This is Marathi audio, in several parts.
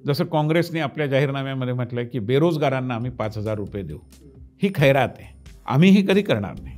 जसं काँग्रेसने आपल्या जाहीरनाम्यामध्ये म्हटलं की बेरोजगारांना आम्ही 5,000 रुपये देऊ, ही खैरात आहे. आम्ही ही कधी करणार नाही.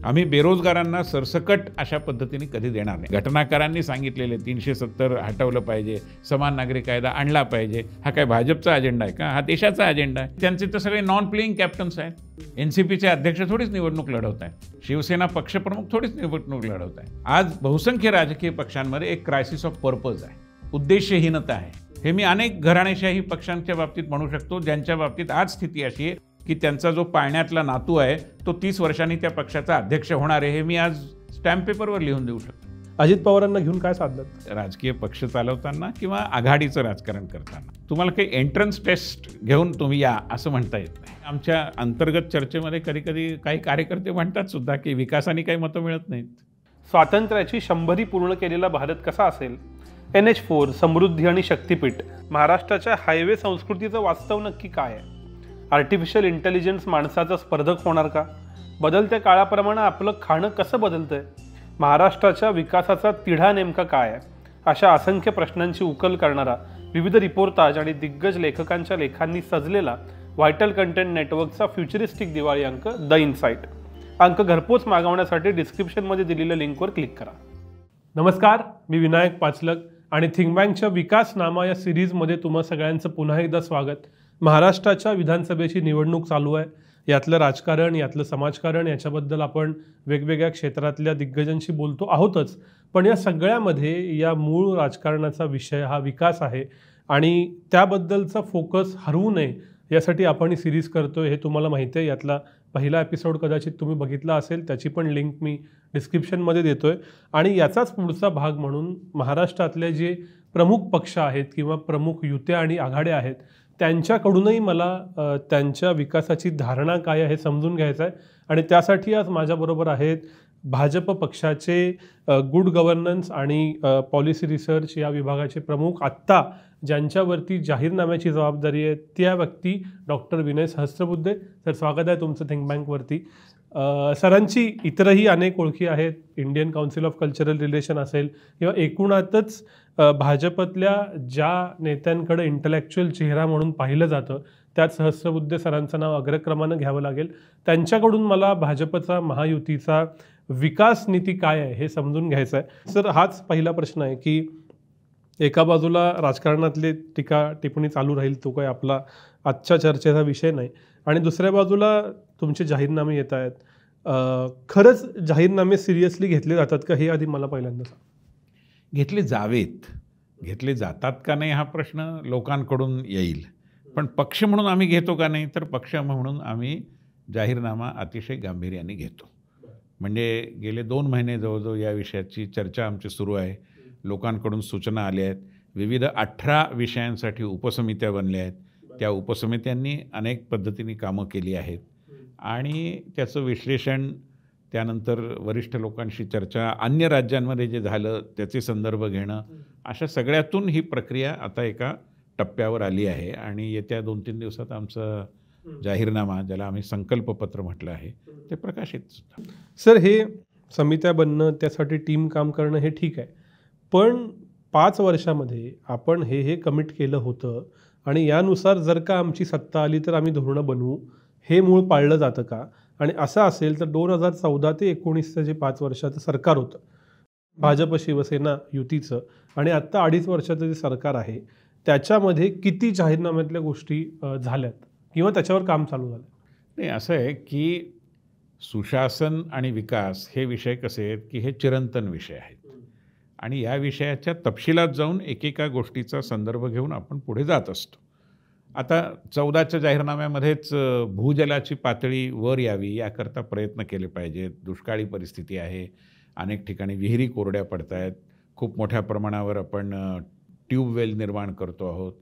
आम्ही बेरोजगारांना सरसकट अशा पद्धतीने कधी देणार नाही. घटनाकारांनी सांगितलेले 370 हटवलं पाहिजे, समान नागरी कायदा आणला पाहिजे, हा काय भाजपचा अजेंडा आहे का? हा देशाचा अजेंडा आहे. त्यांचे तर सगळे नॉन प्लेइंग कॅप्टन्स आहेत. NCPचे अध्यक्ष थोडीच निवडणूक लढवत आहेत. शिवसेना पक्षप्रमुख थोडीच निवडणूक लढवत आहे. आज बहुसंख्य राजकीय पक्षांमध्ये एक क्रायसिस ऑफ पर्पज आहे, उद्देशहीनता आहे. हे मी अनेक घराणेशाही पक्षांच्या बाबतीत म्हणू शकतो, ज्यांच्या बाबतीत आज स्थिती अशी आहे की त्यांचा जो पाळण्यातला नातू आहे तो 30 वर्षांनी त्या पक्षाचा अध्यक्ष होणार आहे, हे मी आज स्टॅम्प पेपरवर लिहून देऊ शकतो. अजित पवारांना घेऊन काय साधलं? राजकीय पक्ष चालवताना किंवा आघाडीचं राजकारण करताना तुम्हाला काही एंट्रन्स टेस्ट घेऊन तुम्ही या असं म्हणता येत नाही. आमच्या अंतर्गत चर्चेमध्ये कधी काही कार्यकर्ते म्हणतात सुद्धा की विकासाने काही मतं मिळत नाहीत. स्वातंत्र्याची 100री पूर्ण केलेला भारत कसा असेल? NH4, समृद्धी आणि शक्तीपीठ, महाराष्ट्राच्या हायवे संस्कृतीचं वास्तव नक्की काय आहे? आर्टिफिशियल इंटेलिजन्स माणसाचा स्पर्धक होणार का? बदलत्या काळाप्रमाणे आपलं खाणं कसं बदलतंय? महाराष्ट्राच्या विकासाचा तिढा नेमका काय आहे? अशा असंख्य प्रश्नांची उकल करणारा विविध रिपोर्टाज आणि दिग्गज लेखकांच्या लेखांनी सजलेला व्हायटल कंटेंट नेटवर्कचा फ्युचरिस्टिक दिवाळी अंक द इनसाइट. अंक घरपोच मागवण्यासाठी डिस्क्रिप्शनमध्ये दिलेल्या लिंकवर क्लिक करा. नमस्कार, मी विनायक पाचलक आणि थिंक बँकच्या विकासनामा या सिरीजमध्ये तुम्हा सगळ्यांचं पुन्हा एकदा स्वागत. महाराष्ट्राच्या विधानसभेची निवडणूक चालू आहे. यातलं राजकारण, यातलं समाजकारण, याच्याबद्दल आपण वेगवेगळ्या क्षेत्रातल्या दिग्गजांशी बोलतो आहोतच, पण या सगळ्यामध्ये या मूळ राजकारणाचा विषय हा विकास आहे आणि त्याबद्दलचा फोकस हरवू नये यासाठी आपण ही सिरीज करतोय. हे तुम्हाला माहिती आहे. यातला पहिला एपिसोड कदाचित तुम्ही बघितला असेल, त्याची पण लिंक मी डिस्क्रिप्शनमध्ये देतोय. आणि याचाच पुढचा भाग म्हणून महाराष्ट्रातले जे प्रमुख पक्ष आहेत किंवा प्रमुख युत्या आणि आघाड्या आहेत त्यांच्याकडूनही मला त्यांच्या विकासाची धारणा काय आहे हे समजून घ्यायचं आहे. आणि त्यासाठी आज माझ्याबरोबर आहेत भाजप पक्षाचे गुड गव्हर्नन्स आणि पॉलिसी रिसर्च या विभागाचे प्रमुख, आत्ता ज्यांच्यावरती जाहीरनाम्याची जबाबदारी आहे त्या व्यक्ती डॉक्टर विनय सहस्त्रबुद्धे. सर, स्वागत आहे तुमचं थिंक बँकवरती. सरांची इतरही अनेक ओळखी आहेत. Indian council of cultural relation असेल किंवा एकूणातच भाजपतल्या ज्या नेत्यांकडे इंटलेक्च्युअल चेहरा म्हणून पाहिलं जातं त्यात सहस्त्रबुद्धे सरांचं नाव अग्रक्रमानं घ्यावं लागेल. त्यांच्याकडून मला भाजपचा, महायुतीचा विकास नीती काय आहे हे समजून घ्यायचं आहे. सर, हाच पहिला प्रश्न आहे की एका बाजूला राजकारणातले टीका टिप्पणी चालू राहील, तो काही आपला आजच्या चर्चेचा विषय नाही, आणि दुसऱ्या बाजूला तुमचे जाहीरनामे येत आहेत. खरंच जाहीरनामे सिरियसली घेतले जातात का, हे आधी मला पहिल्यांदा सांग. घेतले जावेत, घेतले जातात का नाही हा प्रश्न लोकांकडून येईल, पण पक्ष म्हणून आम्ही घेतो का नाही, तर पक्ष म्हणून आम्ही जाहीरनामा अतिशय गांभीर्याने घेतो. म्हणजे गेले 2 महिने जवळजवळ या विषयाची चर्चा आमची सुरू आहे. लोकांकडून सूचना आल्या आहेत. विविध 18 विषयांसाठी उपसमित्या बनल्या आहेत. त्या उपसमित्यांनी अनेक पद्धतीने कामं केली आहेत आणि त्याचं विश्लेषण, त्यानंतर वरिष्ठ लोकांशी चर्चा, अन्य राज्यांमध्ये जे झालं त्याचे संदर्भ घेणं, अशा सगळ्यातून ही प्रक्रिया आता एका टप्प्यावर आली आहे आणि येत्या 2-3 दिवसात आमचा जाहीरनामा, ज्याला आम्ही संकल्पपत्र म्हटलं आहे, ते प्रकाशित. सर, हे समित्या बनणं, त्यासाठी टीम काम करणं हे ठीक आहे, पण 5 वर्षामध्ये आपण हे कमिट केलं होतं आणि यानुसार जर का आमची सत्ता आली तर आम्ही धोरणं बनवू, हे मूळ पाळलं जातं का? आणि असं असेल तर 2014 ते 19चं जे 5 वर्षाचं सरकार होतं भाजप शिवसेना युतीचं, आणि आत्ता 2.5 वर्षाचं जे सरकार आहे त्याच्यामध्ये किती जाहीरनाम्यातल्या गोष्टी झाल्यात किंवा त्याच्यावर काम चालू झालं? नाही, असं आहे की सुशासन आणि विकास हे विषय कसे आहेत की हे चिरंतन विषय आहेत आणि या विषयाच्या तपशिलात जाऊन एकेका गोष्टीचा संदर्भ घेऊन आपण पुढे जात असतो. आता 14च्या जाहीरनाम्यामध्येच भूजलाची पातळी वर यावी याकरता प्रयत्न केले पाहिजेत. दुष्काळी परिस्थिती आहे, अनेक ठिकाणी विहिरी कोरड्या पडत आहेत, खूप मोठ्या प्रमाणावर आपण ट्यूबवेल निर्माण करतो आहोत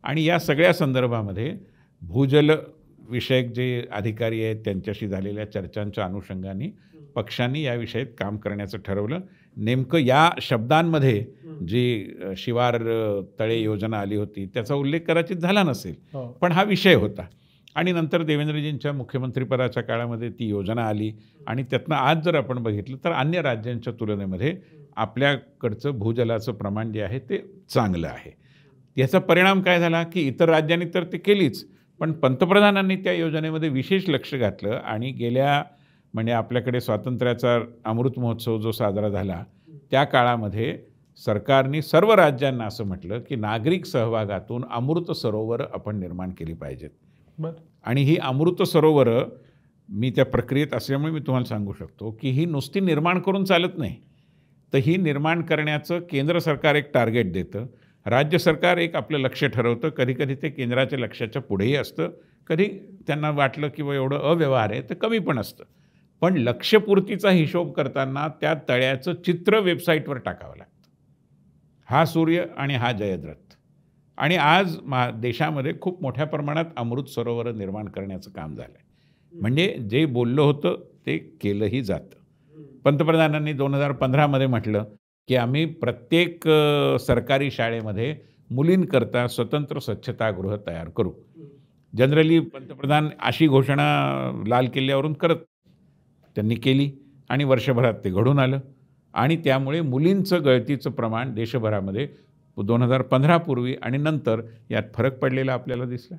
आणि या सगळ्या संदर्भामध्ये भूजल विषयक जे अधिकारी आहेत त्यांच्याशी झालेल्या चर्चांच्या अनुषंगाने पक्षांनी या विषयात काम करण्याचं ठरवलं. नेमकं या शब्दांमध्ये जी शिवार तळे योजना आली होती त्याचा उल्लेख कदाचित झाला नसेल, पण हा विषय होता. आणि नंतर देवेंद्रजींच्या मुख्यमंत्रीपदाच्या काळामध्ये ती योजना आली आणि त्यातनं आज जर आपण बघितलं तर अन्य राज्यांच्या तुलनेमध्ये आपल्याकडचं भूजलाचं प्रमाण जे आहे ते चांगलं आहे. याचा परिणाम काय झाला की इतर राज्यांनी तर ते केलीच, पण पंतप्रधानांनी त्या योजनेमध्ये विशेष लक्ष घातलं आणि गेल्या म्हणजे आपल्याकडे स्वातंत्र्याचा अमृत महोत्सव जो साजरा झाला त्या काळामध्ये सरकारने सर्व राज्यांना असं म्हटलं की नागरिक सहभागातून अमृत सरोवरं आपण निर्माण केली पाहिजेत. बरं. आणि ही अमृत सरोवरं मी त्या प्रक्रियेत असल्यामुळे मी तुम्हाला सांगू शकतो की ही नुसती निर्माण करून चालत नाही, तर ही निर्माण करण्याचं केंद्र सरकार एक टार्गेट देतं, राज्य सरकार एक आपलं लक्ष ठरवतं. कधीकधी ते केंद्राच्या लक्ष्याच्या पुढेही असतं, कधी त्यांना वाटलं की एवढं अव्यवहार आहे तर कमी पण असतं. पण लक्ष्यपूर्तीचा हिशोब करताना त्या तळ्याचं चित्र वेबसाईटवर टाकावं लागतं. हा सूर्य आणि हा जयद्रथ. आणि आज देशामध्ये खूप मोठ्या प्रमाणात अमृत सरोवरं निर्माण करण्याचं काम झालं आहे. म्हणजे जे बोललं होतं ते केलंही जातं. पंतप्रधानांनी 2015मध्ये म्हटलं की आम्ही प्रत्येक सरकारी शाळेमध्ये मुलींकरता स्वतंत्र स्वच्छतागृह तयार करू. जनरली पंतप्रधान अशी घोषणा लाल किल्ल्यावरून त्यांनी केली आणि वर्षभरात ते घडून आलं आणि त्यामुळे मुलींचं गळतीचं प्रमाण देशभरामध्ये 2015 पूर्वी आणि नंतर यात फरक पडलेला आपल्याला दिसला.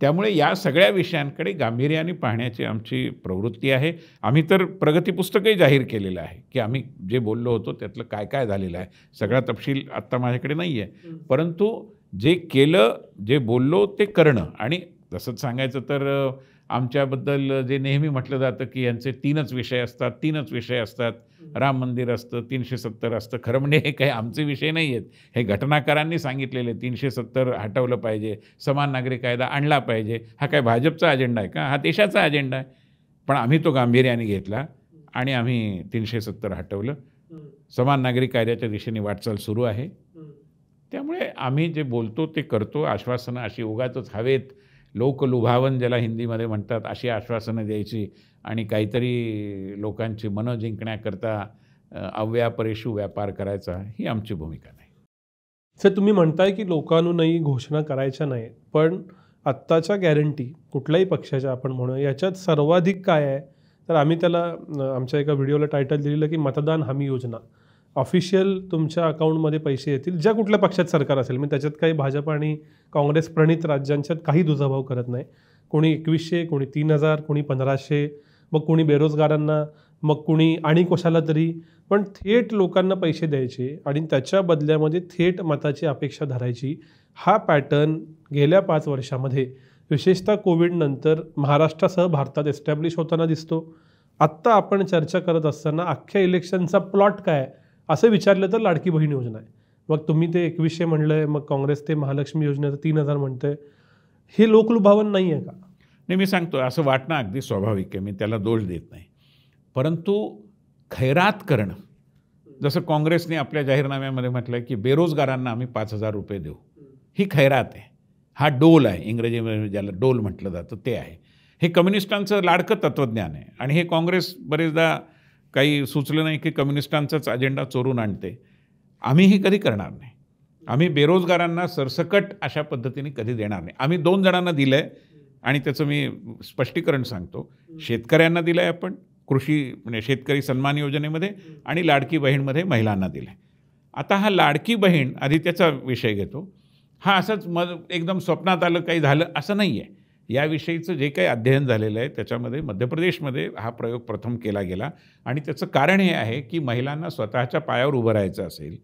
त्यामुळे या सगळ्या विषयांकडे गांभीर्याने पाहण्याची आमची प्रवृत्ती आहे. आम्ही तर प्रगती पुस्तकही जाहीर केलेलं आहे की आम्ही जे बोललो होतो त्यातलं काय काय झालेलं आहे. सगळा तपशील आत्ता माझ्याकडे नाही आहे, परंतु जे केलं, जे बोललो ते करणं. आणि तसंच सांगायचं तर आमच्याबद्दल जे नेहमी म्हटलं जातं की यांचे 3च विषय असतात, राम मंदिर असतं, 370 असतं. खरं म्हणजे हे काही आमचे विषय नाही आहेत, हे घटनाकारांनी सांगितलेले. 370 हटवलं पाहिजे, समान नागरी कायदा आणला पाहिजे. हा काय भाजपचा अजेंडा आहे का? हा देशाचा अजेंडा आहे. पण आम्ही तो गांभीर्याने घेतला आणि आम्ही 370 हटवलं. समान नागरी कायद्याच्या दिशेने वाटचाल सुरू आहे. त्यामुळे आम्ही जे बोलतो ते करतो. आश्वासनं अशी उगाचच हवेत लोकलुभावन ज्याला हिंदीमध्ये म्हणतात अशी आश्वासनं द्यायची आणि काहीतरी लोकांची मनं जिंकण्याकरता अव्यापरेषु व्यापार करायचा, ही आमची भूमिका नाही. सर, तुम्ही म्हणताय की लोकांनूही घोषणा करायच्या नाही, पण आत्ताच्या गॅरंटी कुठल्याही पक्षाच्या आपण म्हणू याच्यात सर्वाधिक काय आहे? तर आम्ही त्याला आमच्या एका व्हिडिओला टायटल दिलेलं की मतदान हमी योजना. ऑफिशियल तुमच्या अकाउंटमध्ये पैसे येतील, ज्या कुठल्या पक्षात सरकार असेल. मी त्याच्यात काही भाजप आणि काँग्रेस प्रणित राज्यांच्यात काही दुजाभाव करत नाही. कोणी 2100, कोणी 3000, कोणी 1500, मग कोणी बेरोजगारांना, मग कोणी आणि कशाला तरी. पण थेट लोकांना पैसे द्यायचे आणि त्याच्या बदल्यामध्ये थेट मताची अपेक्षा धरायची, हा पॅटर्न गेल्या 5 वर्षामध्ये विशेषतः कोविडनंतर महाराष्ट्रासह भारतात एस्टॅब्लिश होताना दिसतो. आत्ता आपण चर्चा करत असताना अख्ख्या इलेक्शनचा प्लॉट काय असं विचारलं तर लाडकी बहीण योजना आहे. मग तुम्ही ते 2100 म्हणलं आहे, मग काँग्रेस ते महालक्ष्मी योजनेचं 3000 म्हणतं आहे. हे लोकलुभावन नाही आहे का? नाही, मी सांगतो असं वाटणं अगदी स्वाभाविक आहे, मी त्याला दोष देत नाही. परंतु खैरात करणं, जसं काँग्रेसने आपल्या जाहीरनाम्यामध्ये म्हटलं आहे की बेरोजगारांना आम्ही 5000 रुपये देऊ, ही खैरात आहे. हा डोल आहे, इंग्रजीमध्ये ज्याला डोल म्हटलं जातं ते आहे. हे कम्युनिस्टांचं लाडकं तत्त्वज्ञान आहे आणि हे काँग्रेस बरेचदा काही सुचलं नाही की कम्युनिस्टांचाच अजेंडा चोरून आणते. आम्ही हे कधी करणार नाही. आम्ही बेरोजगारांना सरसकट अशा पद्धतीने कधी देणार नाही. आम्ही 2 जणांना दिलं आहे आणि त्याचं मी स्पष्टीकरण सांगतो. शेतकऱ्यांना दिलं आहे आपण कृषी म्हणजे शेतकरी सन्मान योजनेमध्ये आणि लाडकी बहीणमध्ये महिलांना दिलं आहे. आता हा लाडकी बहीण आधी त्याचा विषय घेतो. हा असंच एकदम स्वप्नात आलं काही झालं असं नाही आहे. याविषयीचं जे काही अध्ययन झालेलं आहे त्याच्यामध्ये मध्य प्रदेशमध्ये हा प्रयोग प्रथम केला गेला आणि त्याचं कारण हे आहे की महिलांना स्वतःच्या पायावर उभं राहायचं असेल,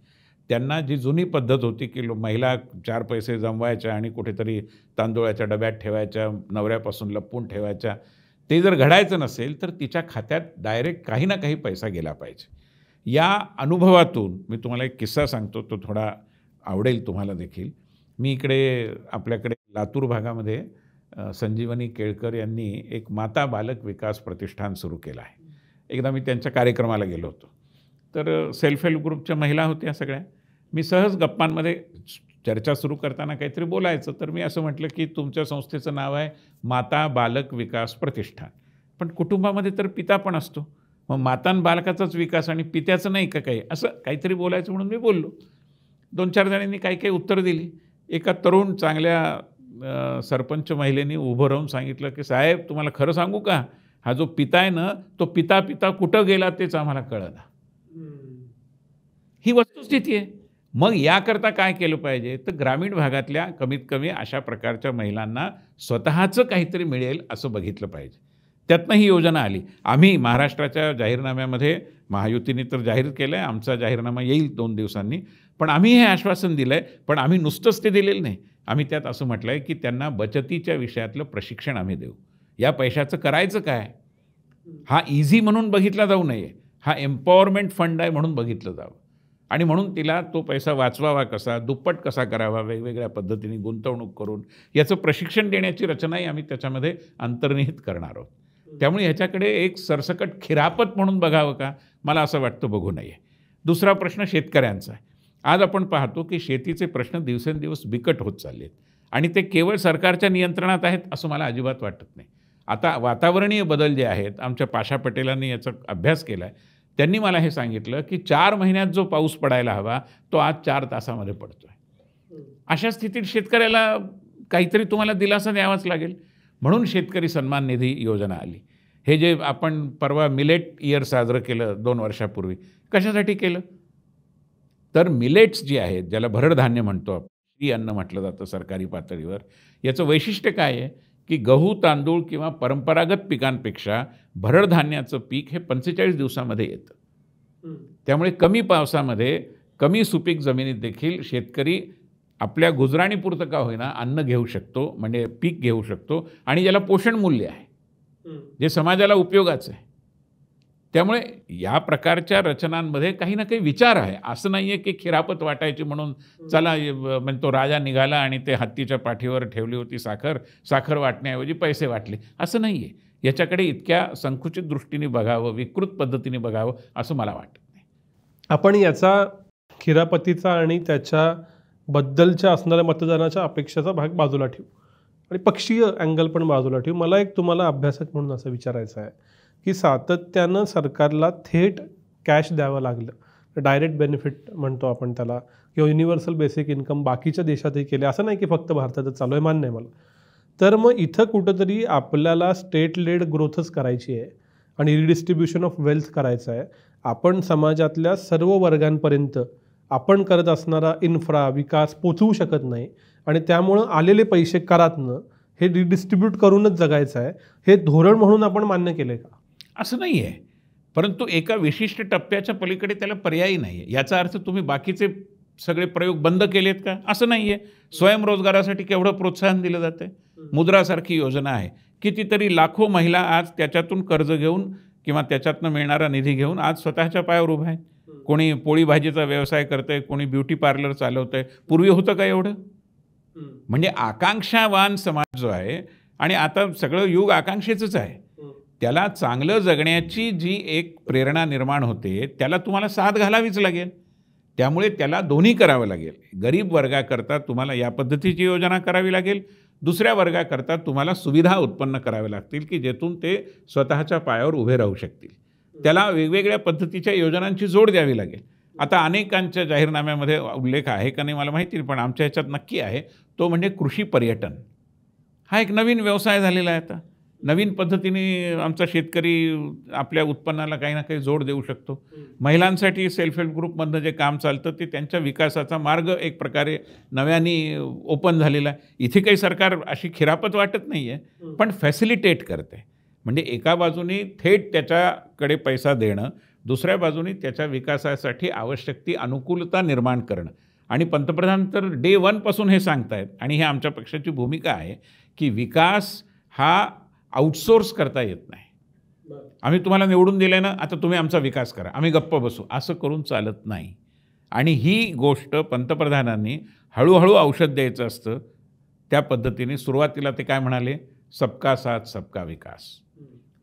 त्यांना जी जुनी पद्धत होती की महिला 4 पैसे जमवायच्या आणि कुठेतरी तांदूळाच्या डब्यात ठेवायच्या, नवऱ्यापासून लपवून ठेवायच्या, ते जर घडायचं नसेल तर तिच्या खात्यात डायरेक्ट काही ना काही पैसा गेला पाहिजे. या अनुभवातून मी तुम्हाला एक किस्सा सांगतो, तो थोडा आवडेल तुम्हाला देखील. मी इकडे आपल्याकडे लातूर भागामध्ये संजीवनी केळकर यांनी एक माता बालक विकास प्रतिष्ठान सुरू केलं आहे. एकदा मी त्यांच्या कार्यक्रमाला गेलो होतो, तर सेल्फ हेल्प ग्रुपच्या महिला होत्या सगळ्या. मी सहज गप्पांमध्ये चर्चा सुरू करताना काहीतरी बोलायचं, तर मी असं म्हटलं की तुमच्या संस्थेचं नाव आहे माता बालक विकास प्रतिष्ठान, पण कुटुंबामध्ये तर पिता पण असतो, मग माता आणि बालकाचाच विकास आणि पित्याचं नाही का काही, असं काहीतरी बोलायचं म्हणून मी बोललो. 2-4 जणांनी काही काही उत्तर दिली. एका तरुण चांगल्या सरपंच महिलेने उभं राहून सांगितलं की साहेब तुम्हाला खरं सांगू का, हा जो पिता आहे ना तो पिता कुठं गेला तेच आम्हाला कळलं. ही वस्तुस्थिती आहे. मग याकरता काय केलं पाहिजे, तर ग्रामीण भागातल्या कमीत कमी अशा प्रकारच्या महिलांना स्वतःचं काहीतरी मिळेल असं बघितलं पाहिजे. त्यातनं ही योजना आली. आम्ही महाराष्ट्राच्या जाहीरनाम्यामध्ये महायुतीने तर जाहीर केलं आहे, आमचा जाहीरनामा येईल 2 दिवसांनी. पण आम्ही हे आश्वासन दिलं आहे, पण आम्ही नुसतंच ते दिलेलं नाही. आम्ही त्यात असं म्हटलं आहे, की त्यांना बचतीच्या विषयातलं प्रशिक्षण आम्ही देऊ. या पैशाचं करायचं काय? हा ईझी म्हणून बघितला जाऊ नये. हा एम्पॉवरमेंट फंड आहे म्हणून बघितलं जावं. आणि म्हणून तिला तो पैसा वाचवावा कसा, दुप्पट कसा करावा, वेगवेगळ्या पद्धतीने गुंतवणूक करून याचं प्रशिक्षण देण्याची रचनाही आम्ही त्याच्यामध्ये अंतर्निहित करणार आहोत. त्यामुळे ह्याच्याकडे एक सरसकट खिरापत म्हणून बघावं का? मला असं वाटतं बघू नये. दुसरा प्रश्न शेतकऱ्यांचा आहे. आज आपण पाहतो की शेतीचे प्रश्न दिवसेंदिवस बिकट होत चालले आहेत आणि ते केवळ सरकारच्या नियंत्रणात आहेत असं मला अजिबात वाटत नाही. आता वातावरणीय बदल जे आहेत, आमच्या पाशा पटेलांनी याचा अभ्यास केला आहे. त्यांनी मला हे सांगितलं की 4 महिन्यात जो पाऊस पडायला हवा तो आज 4 तासामध्ये पडतो आहे. अशा स्थितीत शेतकऱ्याला काहीतरी तुम्हाला दिलासा द्यावाच लागेल. म्हणून शेतकरी सन्मान निधी योजना आली. हे जे आपण परवा मिलेट इयर साजरं केलं 2 वर्षापूर्वी, कशासाठी केलं? तर मिलेट्स जी आहेत, ज्याला भरड धान्य म्हणतो आपण, श्री अन्न म्हटलं जातं सरकारी पातळीवर, याचं वैशिष्ट्य काय आहे की गहू, तांदूळ किंवा परंपरागत पिकांपेक्षा भरड धान्याचं पीक हे 45 दिवसामध्ये येतं. त्यामुळे कमी पावसामध्ये, कमी सुपीक जमिनीत देखील शेतकरी आपल्या गुजराणीपुरतं का होईना अन्न घेऊ शकतो, म्हणजे पीक घेऊ शकतो आणि ज्याला पोषण मूल्य आहे, जे समाजाला उपयोगाचं आहे. त्यामुळे या प्रकारच्या रचनांमध्ये काही ना काही विचार आहे. असं नाही आहे की खिरापत वाटायची म्हणून चला म्हणजे तो राजा निघाला आणि ते हत्तीच्या पाठीवर ठेवली होती साखर, साखर वाटण्याऐवजी पैसे वाटले, असं नाही आहे. याच्याकडे इतक्या संकुचित दृष्टीने बघावं, विकृत पद्धतीने बघावं असं मला वाटत नाही. आपण याचा खिरापतीचा आणि त्याच्याबद्दलच्या असणाऱ्या मतदानाच्या अपेक्षाचा भाग बाजूला ठेवू आणि पक्षीय अँगल पण बाजूला ठेवू. मला एक तुम्हाला अभ्यासक म्हणून असं विचारायचं आहे की सातत्यानं सरकारला थेट कॅश द्यावं लागलं, डायरेक्ट बेनिफिट म्हणतो आपण त्याला, किंवा युनिव्हर्सल बेसिक इन्कम बाकीच्या देशातही केले, असं नाही की फक्त भारतातच चालू आहे, मान्य आहे मला. तर मग इथं कुठंतरी आपल्याला स्टेट लेड ग्रोथच करायची आहे आणि रिडिस्ट्रीब्युशन ऑफ वेल्थ करायचं आहे. आपण समाजातल्या सर्व वर्गांपर्यंत आपण करत असणारा इन्फ्रा विकास पोचवू शकत नाही आणि त्यामुळं आलेले पैसे करातनं हे रिडिस्ट्रीब्यूट करूनच जगायचं आहे, हे धोरण म्हणून आपण मान्य केले का? असं नाही आहे. परंतु एका विशिष्ट टप्प्याच्या पलीकडे त्याला पर्यायी नाही आहे. याचा अर्थ तुम्ही बाकीचे सगळे प्रयोग बंद केलेत का? असं नाही आहे. स्वयंरोजगारासाठी केवढं प्रोत्साहन दिलं जातं आहे. मुद्रासारखी योजना आहे. कितीतरी लाखो महिला आज त्याच्यातून कर्ज घेऊन किंवा त्याच्यातनं मिळणारा निधी घेऊन आज स्वतःच्या पायावर उभा आहेत. कोणी पोळी भाजीचा व्यवसाय करतं आहे, कोणी ब्युटी पार्लर चालवतं आहे. पूर्वी होतं का एवढं? म्हणजे आकांक्षावान समाज जो आहे आणि आता सगळं युग आकांक्षेचंच आहे, त्याला चांगलं जगण्याची जी एक प्रेरणा निर्माण होते त्याला तुम्हाला साथ घालावीच लागेल. त्यामुळे त्याला दोन्ही करावं लागेल. गरीब वर्गाकरता तुम्हाला या पद्धतीची योजना करावी लागेल, दुसऱ्या वर्गाकरता तुम्हाला सुविधा उत्पन्न कराव्या लागतील की जेथून ते स्वतःच्या पायावर उभे राहू शकतील. त्याला वेगवेगळ्या पद्धतीच्या योजनांची जोड द्यावी लागेल. आता अनेकांच्या जाहीरनाम्यामध्ये उल्लेख आहे का नाही मला माहिती नाही, पण आमच्या ह्याच्यात नक्की आहे. तो म्हणजे कृषी पर्यटन. हा एक नवीन व्यवसाय झालेला आहे. आता नवीन पद्धतीने आमचा शेतकरी आपल्या उत्पन्नाला काही ना काही जोड देऊ शकतो. महिलांसाठी सेल्फ हेल्प ग्रुपमधनं जे काम चालतं ते त्यांच्या विकासाचा मार्ग एक प्रकारे नव्याने ओपन झालेला आहे. इथे काही सरकार अशी खिरापत वाटत नाही आहे, पण फॅसिलिटेट करते. म्हणजे एका बाजूने थेट त्याच्याकडे पैसा देणं, दुसऱ्या बाजूने त्याच्या विकासासाठी आवश्यक ती अनुकूलता निर्माण करणं. आणि पंतप्रधान तर डे 1 पासून हे सांगतायत आणि हे आमच्या पक्षाची भूमिका आहे की विकास हा आउटसोर्स करता येत नाही. आम्ही तुम्हाला निवडून दिले ना, आता तुम्ही आमचा विकास करा, आम्ही गप्प बसू, असं करून चालत नाही. आणि ही गोष्ट पंतप्रधानांनी हळूहळू औषध द्यायचं असतं. त्या पद्धतीने सुरुवातीला ते काय म्हणाले, सबका साथ सबका विकास.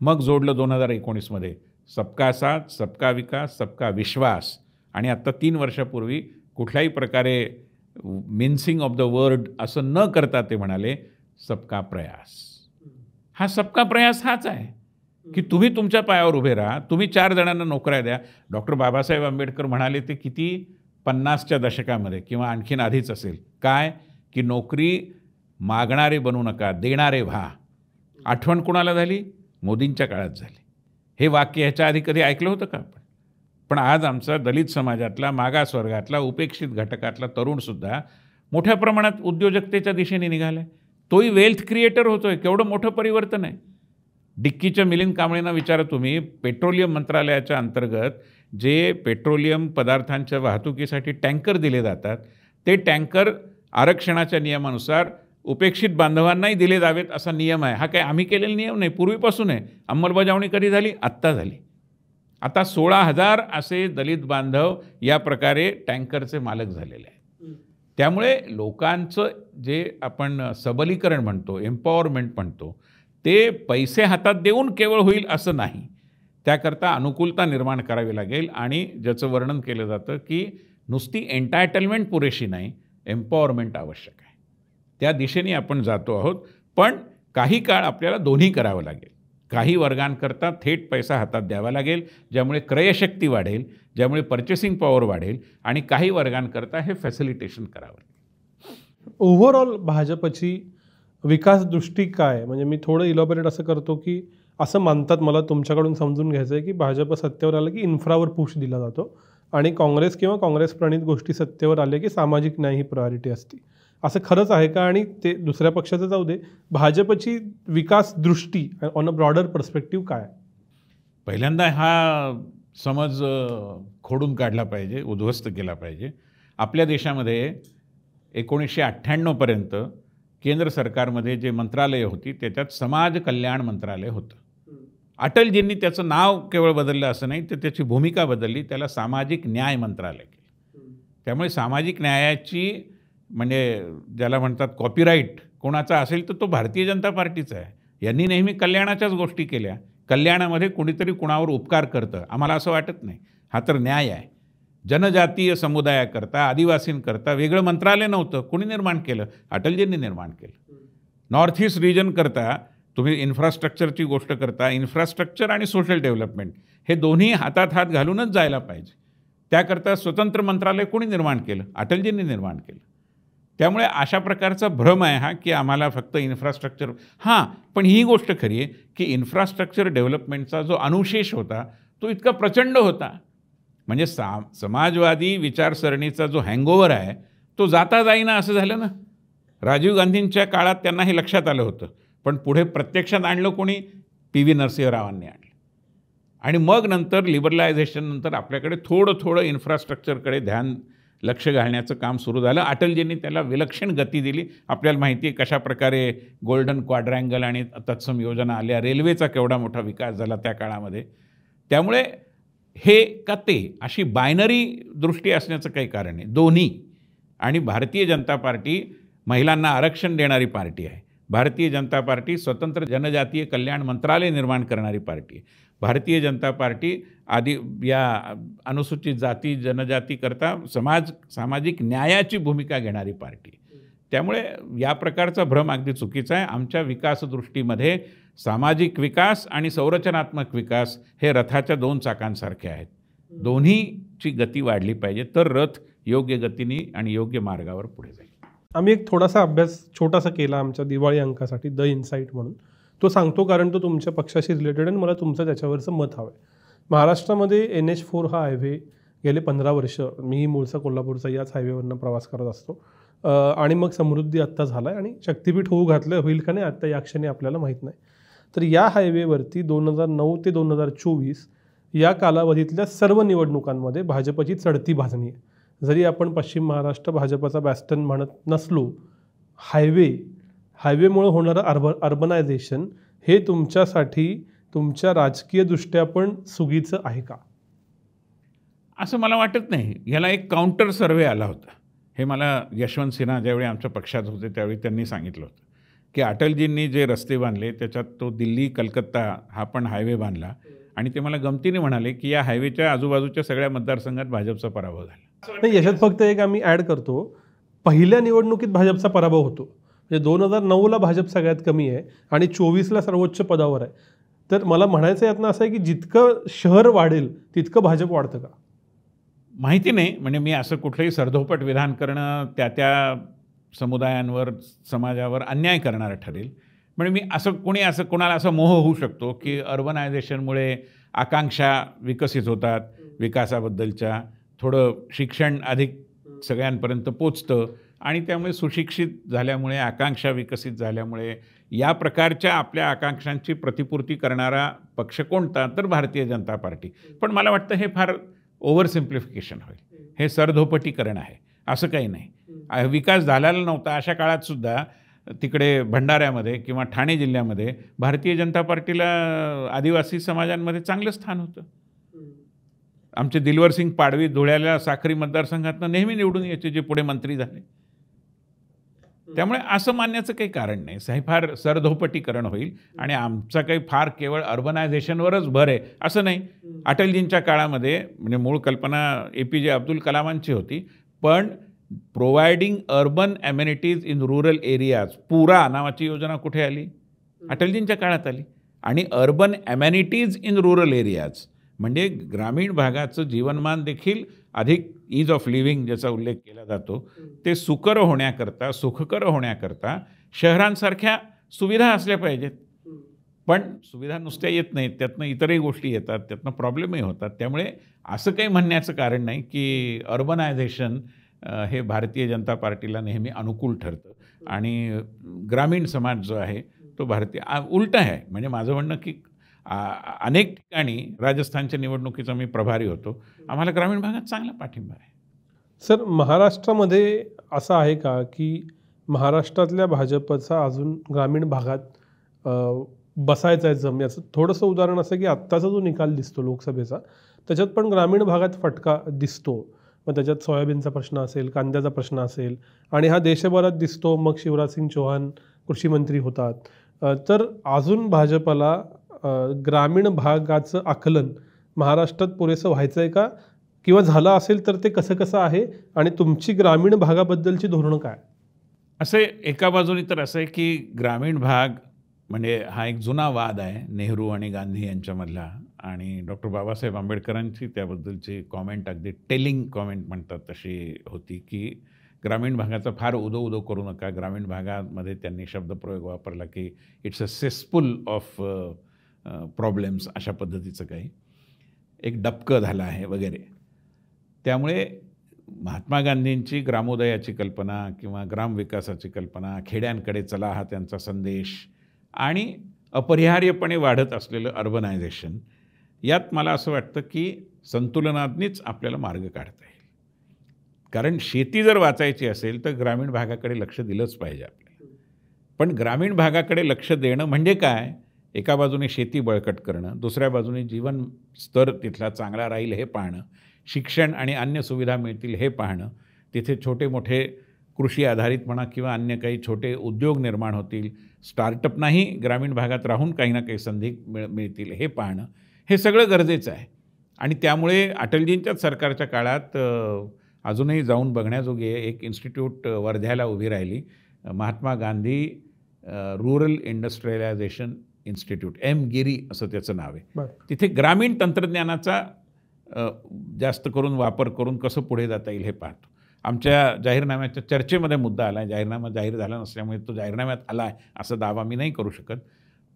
मग जोडलं 2019मध्ये सबका साथ सबका विकास सबका विश्वास. आणि आत्ता 3 वर्षापूर्वी कुठल्याही प्रकारे मिन्सिंग ऑफ द वर्ड असं न करता ते म्हणाले सबका प्रयास. हा सबका प्रयास हाच आहे की तुम्ही तुमच्या पायावर उभे राहा, तुम्ही 4 जणांना नोकऱ्या द्या. डॉक्टर बाबासाहेब आंबेडकर म्हणाले ते किती 50च्या दशकामध्ये किंवा आणखीन आधीच असेल, काय की नोकरी मागणारे बनू नका, देणारे व्हा. आठवण कुणाला झाली? मोदींच्या काळात झाली. हे वाक्य ह्याच्या आधी कधी ऐकलं होतं का आपण? पण आज आमचा दलित समाजातला, मागास वर्गातला, उपेक्षित घटकातला तरुणसुद्धा मोठ्या प्रमाणात उद्योजकतेच्या दिशेने निघाला आहे. तोही वेल्थ क्रिएटर होतो आहे. केवढं मोठं परिवर्तन आहे. डिक्कीच्या मिलिंद कांबळेंना विचारा तुम्ही, पेट्रोलियम मंत्रालयाच्या अंतर्गत जे पेट्रोलियम पदार्थांच्या वाहतुकीसाठी टँकर दिले जातात, ते टँकर आरक्षणाच्या नियमानुसार उपेक्षित बांधवांनाही दिले जावेत असा नियम आहे. हा काही आम्ही केलेला नियम नाही, पूर्वीपासून आहे. अंमलबजावणी कधी झाली? आत्ता झाली. आता 16,000 असे दलित बांधव या प्रकारे टँकरचे मालक झालेले आहेत. त्यामुळे लोकांचं जे आपण सबलीकरण म्हणतो, एम्पॉवरमेंट म्हणतो, ते पैसे हातात देऊन केवळ होईल असं नाही. त्याकरता अनुकूलता निर्माण करावी लागेल आणि ज्याचं वर्णन केलं जातं की नुसती एन्टायटलमेंट पुरेशी नाही, एम्पॉवरमेंट आवश्यक आहे. त्या दिशेने आपण जातो आहोत. पण काही काळ आपल्याला दोन्ही करावं लागेल. काही वर्गांकरता थेट पैसा हातात द्यावा लागेल, ज्यामुळे क्रयशक्ती वाढेल, ज्यामुळे पर्चेसिंग पॉवर वाढेल, आणि काही वर्गांकरता हे फॅसिलिटेशन करावं लागेल. ओव्हरऑल भाजपची विकास दृष्टी काय? म्हणजे मी थोडं इलॉबरेट असं करतो की असं मानतात, मला तुमच्याकडून समजून घ्यायचं आहे की भाजप सत्तेवर आलं की इन्फ्रावर पुश दिला जातो आणि काँग्रेस किंवा काँग्रेस प्रणित गोष्टी सत्तेवर आल्या की सामाजिक न्याय ही प्रायोरिटी असते. असं खरंच आहे का? आणि ते दुसऱ्या पक्षाचं जाऊ दे, भाजपची विकास दृष्टी ऑन अ ब्रॉडर पर्स्पेक्टिव्ह काय? पहिल्यांदा हा समज खोडून काढला पाहिजे, उद्ध्वस्त केला पाहिजे. आपल्या देशामध्ये 1998 पर्यंत केंद्र सरकारमध्ये जे मंत्रालय होती त्याच्यात समाज कल्याण मंत्रालय होतं. अटलजींनी त्याचं नाव केवळ बदललं असं नाही, तर त्याची भूमिका बदलली, त्याला सामाजिक न्याय मंत्रालय केलं. त्यामुळे सामाजिक न्यायाची म्हणजे ज्याला म्हणतात कॉपीराईट कोणाचा असेल तर तो भारतीय जनता पार्टीचा आहे. यांनी नेहमी कल्याणाच्याच गोष्टी केल्या. कल्याणामध्ये कुणीतरी कुणावर उपकार करतं आम्हाला असं वाटत नाही. हा तर न्याय आहे. जनजातीय समुदायाकरता, आदिवासींकरता वेगळं मंत्रालय नव्हतं. कोणी निर्माण केलं? अटलजींनी निर्माण केलं. नॉर्थ ईस्ट रिजनकरता तुम्ही इन्फ्रास्ट्रक्चरची गोष्ट करता, इन्फ्रास्ट्रक्चर आणि सोशल डेव्हलपमेंट हे दोन्ही हातात हात घालूनच जायला पाहिजे. त्याकरता स्वतंत्र मंत्रालय कोणी निर्माण केलं? अटलजींनी निर्माण केलं. त्यामुळे अशा प्रकारचा भ्रम आहे हा की आम्हाला फक्त इन्फ्रास्ट्रक्चर. हां, पण ही गोष्ट खरी आहे की इन्फ्रास्ट्रक्चर डेव्हलपमेंटचा जो अनुशेष होता तो इतका प्रचंड होता. म्हणजे समाजवादी विचारसरणीचा जो हँगओव्हर आहे तो जाता जाईना असं झालं ना. राजीव गांधींच्या काळात त्यांना हे लक्षात आलं होतं, पण पुढे प्रत्यक्षात आणलं कोणी? PV नरसिंहरावांनी आणलं. आणि मग नंतर लिबरलायझेशन नंतर आपल्याकडे थोडं इन्फ्रास्ट्रक्चरकडे लक्ष घालण्याचं काम सुरू झालं. अटलजींनी त्याला विलक्षण गती दिली. आपल्याला माहिती आहे कशा प्रकारे गोल्डन क्वाड्रँगल आणि तत्सम योजना आल्या. रेल्वेचा केवढा मोठा विकास झाला त्या काळामध्ये. त्यामुळे हे का ते अशी बायनरी दृष्टी असण्याचं काही कारण नाही. दोन्ही. आणि भारतीय जनता पार्टी महिलांना आरक्षण देणारी पार्टी आहे. भारतीय जनता पार्टी स्वतंत्र जनजातीय कल्याण मंत्रालय निर्माण करणारी पार्टी आहे. भारतीय जनता पार्टी या अनुसूचित जाती जनजातीकरता सामाजिक न्यायाची भूमिका घेणारी पार्टी. त्यामुळे या प्रकारचा भ्रम अगदी चुकीचा आहे. आमच्या विकासदृष्टीमध्ये सामाजिक विकास आणि संरचनात्मक विकास हे रथाच्या 2 चाकांसारखे आहेत. दोन्हीची गती वाढली पाहिजे, तर रथ योग्य गतीने आणि योग्य मार्गावर पुढे जाईल. आम्ही एक थोडासा अभ्यास छोटासा केला आमच्या दिवाळी अंकासाठी, द इन्साईट म्हणून. तो सांगतो कारण तो तुमच्या पक्षाशी रिलेटेड आणि मला तुमचं त्याच्यावरचं मत हवं आहे. महाराष्ट्रामध्ये NH4 हा हायवे गेले 15 वर्ष, मीही मूळचा कोल्हापूरचा, याच हायवेवरनं प्रवास करत असतो. आणि मग समृद्धी आत्ता झाला आहे आणि शक्तिपीठ होऊ घातलं, होईल का नाही आत्ता या क्षणी आपल्याला माहीत नाही. तर या हायवेवरती 2009 ते 2024 या कालावधीतल्या सर्व निवडणुकांमध्ये भाजपची चढती भाजणी आहे. जरी आपण पश्चिम महाराष्ट्र भाजपचा बॅस्टन म्हणत नसलो, हायवेमुळे होणारं अर्बनायझेशन हे तुमच्यासाठी तुमच्या राजकीयदृष्ट्या पण सुगीचं आहे का? असं मला वाटत नाही. ह्याला एक काउंटर सर्व्हे आला होता. हे मला यशवंत सिन्हा ज्यावेळी आमच्या पक्षात होते त्यावेळी त्यांनी सांगितलं होतं की अटलजींनी जे रस्ते बांधले त्याच्यात तो दिल्ली कलकत्ता हा पण हायवे बांधला. आणि ते मला गमतीने म्हणाले की या हायवेच्या आजूबाजूच्या सगळ्या मतदारसंघात भाजपचा पराभव झाला. नाही, याच्यात फक्त एक आम्ही ॲड करतो, पहिल्या निवडणुकीत भाजपचा पराभव होतो. म्हणजे 2009ला भाजप सगळ्यात कमी आहे आणि 24ला सर्वोच्च पदावर आहे. तर मला म्हणायचं यातनं असं आहे की जितकं शहर वाढेल तितकं भाजप वाढतं का? माहिती नाही. म्हणजे मी असं कुठलंही सरधोपट विधान करणं त्या समुदायांवर, समाजावर अन्याय करणारं ठरेल. म्हणजे कोणाला असं मोह होऊ शकतो की अर्बनायझेशनमुळे आकांक्षा विकसित होतात, विकासाबद्दलच्या, थोडं शिक्षण अधिक सगळ्यांपर्यंत पोचतं आणि त्यामुळे सुशिक्षित झाल्यामुळे, आकांक्षा विकसित झाल्यामुळे या प्रकारच्या आपल्या आकांक्षांची प्रतिपूर्ती करणारा पक्ष कोणता? तर भारतीय जनता पार्टी. पण मला वाटतं हे फार ओव्हर सिम्प्लिफिकेशन होईल. हे सरधोपटीकरण आहे, असं काही नाही. विकास झालेला नव्हता अशा काळातसुद्धा तिकडे भंडाऱ्यामध्ये किंवा ठाणे जिल्ह्यामध्ये भारतीय जनता पार्टीला आदिवासी समाजांमध्ये चांगलं स्थान होतं. आमचे दिलवरसिंग पाडवी धुळ्याला साक्री मतदारसंघातनं नेहमी निवडून यायचे, जे पुढे मंत्री झाले. त्यामुळे असं मानण्याचं काही कारण नाही. हे फार सरधोपटीकरण होईल आणि आमचा काही फार केवळ अर्बनायझेशनवरच भर आहे असं नाही. अटलजींच्या काळामध्ये म्हणजे मूळ कल्पना APJ अब्दुल कलामांची होती, पण providing urban amenities in rural areas, पुरा नावाची योजना कुठे आली? अटलजींच्या काळात आली. आणि urban amenities in rural areas म्हणजे ग्रामीण भागाचं जीवनमान देखील अधिक ईज ऑफ लिव्हिंग ज्याचा उल्लेख केला जातो, ते सुकर होण्याकरता, सुखकर होण्याकरता शहरांसारख्या सुविधा असल्या पाहिजेत. पण सुविधा नुसत्या येत नाहीत, त्यातनं इतरही गोष्टी येतात, त्यातनं प्रॉब्लेमही होतात. त्यामुळे असं काही म्हणण्याचं कारण नाही की अर्बनायझेशन हे भारतीय जनता पार्टीला नेहमी अनुकूल ठरतं आणि ग्रामीण समाज जो आहे तो भारतीय उलटं आहे. म्हणजे माझं म्हणणं की अनेक ठिकाणी राजस्थानच्या निवडणुकीचा मी प्रभारी होतो, आम्हाला ग्रामीण भागात चांगला पाठिंबा आहे. सर, महाराष्ट्रामध्ये असं आहे का की महाराष्ट्रातल्या भाजपचा अजून ग्रामीण भागात बसायचा आहे जम? याचं थोडंसं उदाहरण असं की आत्ताचा जो निकाल दिसतो लोकसभेचा, त्याच्यात पण ग्रामीण भागात फटका दिसतो. मग त्याच्यात सोयाबीनचा प्रश्न असेल, कांद्याचा प्रश्न असेल आणि हा देशभरात दिसतो. मग शिवराजसिंग चौहान कृषी मंत्री होतात. तर अजून भाजपला ग्रामीण भागाचं आकलन महाराष्ट्रात पुरेसं व्हायचं आहे का? किंवा झालं असेल तर ते कसं कसं आहे आणि तुमची ग्रामीण भागाबद्दलची धोरणं काय? असे एका बाजूने तर असं आहे की ग्रामीण भाग म्हणजे हा एक जुना वाद आहे नेहरू आणि गांधी यांच्यामधला, आणि डॉक्टर बाबासाहेब आंबेडकरांची त्याबद्दलची कॉमेंट अगदी टेलिंग कॉमेंट म्हणतात तशी होती की ग्रामीण भागाचा फार उदो करू नका. ग्रामीण भागामध्ये त्यांनी शब्दप्रयोग वापरला की इट्स अ सेसफुल ऑफ प्रॉब्लेम्स, अशा पद्धतीचं काही एक डबकं झालं आहे वगैरे. त्यामुळे महात्मा गांधींची ग्रामोदयाची कल्पना किंवा ग्रामविकासाची कल्पना, खेड्यांकडे चला हा त्यांचा संदेश, आणि अपरिहार्यपणे वाढत असलेलं अर्बनायझेशन, यात मला असं वाटतं की संतुलनातनीच आपल्याला मार्ग काढता येईल. कारण शेती जर वाचायची असेल तर ग्रामीण भागाकडे लक्ष दिलंच पाहिजे आपल्याला. पण ग्रामीण भागाकडे लक्ष देणं म्हणजे काय? एका बाजूने शेती बळकट करणं, दुसऱ्या बाजूने जीवन स्तर तिथला चांगला राहील हे पाहणं, शिक्षण आणि अन्य सुविधा मिळतील हे पाहणं, तिथे छोटे मोठे कृषी आधारित म्हणा किंवा अन्य काही छोटे उद्योग निर्माण होतील, स्टार्टअपनाही ग्रामीण भागात राहून काही ना काही संधी मिळतील हे पाहणं, हे सगळं गरजेचं आहे. आणि त्यामुळे अटलजींच्याच सरकारच्या काळात अजूनही जाऊन बघण्याजोगी एक इन्स्टिट्यूट वर्ध्याला उभी राहिली, Mahatma Gandhi rural industrialisation institute, गिरी असं त्याचं नाव आहे. तिथे ग्रामीण तंत्रज्ञानाचा जास्त करून वापर करून कसं पुढे जाता येईल हे पाहतो. आमच्या जाहीरनाम्याच्या चर्चेमध्ये मुद्दा आला आहे. जाहीरनामा जाहीर झाला नसल्यामुळे तो जाहीरनाम्यात आला आहे असा दावा मी नाही करू शकत.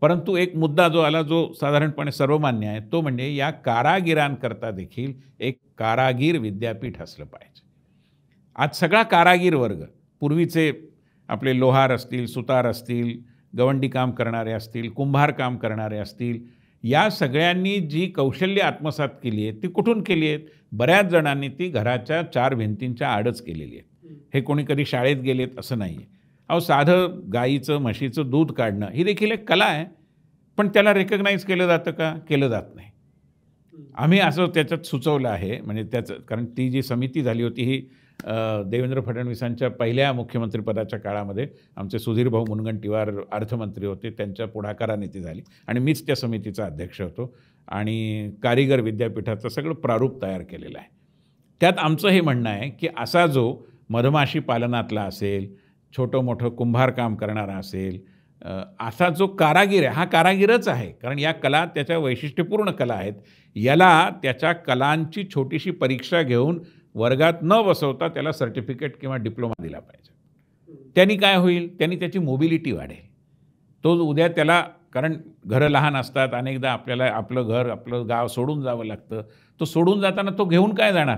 परंतु एक मुद्दा जो आला, जो साधारणपणे सर्वमान्य आहे, तो म्हणजे या कारागिरांकरता देखील एक कारागीर विद्यापीठ असलं पाहिजे. आज सगळा कारागीर वर्ग, पूर्वीचे आपले लोहार असतील, सुतार असतील, गवंडी काम करणारे असतील, कुंभार काम करणारे असतील, या सगळ्यांनी जी कौशल्य आत्मसात केली आहेत ती कुठून केली आहेत? बऱ्याच जणांनी ती घराच्या चार भिंतींच्या आडच केलेली आहे. हे कोणी कधी शाळेत गेलेत असं नाही आहे. अहो, साधं गाईचं म्हशीचं दूध काढणं ही देखील एक कला आहे, पण त्याला रेकग्नाईज केलं जातं का? केलं जात नाही. आम्ही असं त्याच्यात सुचवलं आहे, म्हणजे त्याचं कारण ती जी समिती झाली होती ही देवेंद्र फडणवीसांच्या पहिल्या मुख्यमंत्रीपदाच्या काळामध्ये आमचे सुधीर भाऊ मुनगंटीवार अर्थमंत्री होते, त्यांच्या पुढाकाराने ती झाली आणि मीच त्या समितीचा अध्यक्ष होतो आणि कारिगर विद्यापीठाचं सगळं प्रारूप तयार केलेलं आहे. त्यात आमचं हे म्हणणं आहे की असा जो मधमाशी पालनातला असेल, छोटं मोठं कुंभार काम करणारा असेल, असा जो कारागीर आहे हा कारागीरच आहे, कारण या कला त्याच्या वैशिष्ट्यपूर्ण कला आहेत. याला त्याच्या कलांची छोटीशी परीक्षा घेऊन वर्गात न बसवता त्याला सर्टिफिकेट किंवा डिप्लोमा दिला पाहिजे. त्यांनी काय होईल? त्यांनी त्याची मोबिलिटी वाढेल. तो उद्या त्याला कारण घरं लहान असतात, अनेकदा आपल्याला आपलं घर, आपलं गाव सोडून जावं लागतं. तो सोडून जाताना तो घेऊन काय जाणार?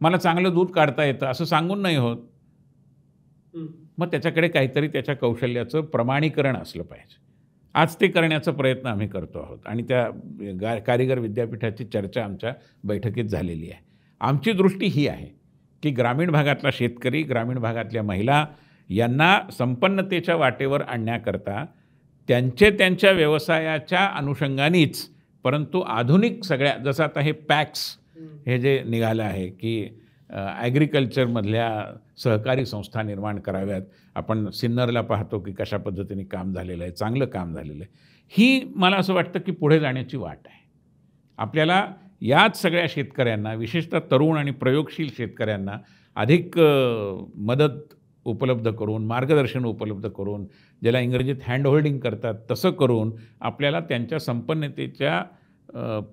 मला चांगलं दूध काढता येतं असं सांगून नाही होत. मग त्याच्याकडे काहीतरी त्याच्या कौशल्याचं प्रमाणीकरण असलं पाहिजे. आज ते करण्याचा प्रयत्न आम्ही करतो आहोत आणि त्या कारिगर विद्यापीठाची चर्चा आमच्या बैठकीत झालेली आहे. आमची दृष्टी ही आहे, की ग्रामीण भागातला शेतकरी, ग्रामीण भागातल्या महिला यांना संपन्नतेच्या वाटेवर आणण्याकरता त्यांच्या व्यवसायाच्या अनुषंगानेच, परंतु आधुनिक सगळ्या, जसं आता हे पॅक्स हे जे निघालं आहे, की ॲग्रिकल्चरमधल्या सहकारी संस्था निर्माण कराव्यात. आपण सिन्नरला पाहतो की कशा पद्धतीने काम झालेलं आहे, चांगलं काम झालेलं आहे. ही मला असं वाटतं की पुढे जाण्याची वाट आहे. आपल्याला याच सगळ्या शेतकऱ्यांना, विशेषतः तरुण आणि प्रयोगशील शेतकऱ्यांना अधिक मदत उपलब्ध करून, मार्गदर्शन उपलब्ध करून, ज्याला इंग्रजीत हँडहोल्डिंग करतात तसं करून आपल्याला त्यांच्या संपन्नतेच्या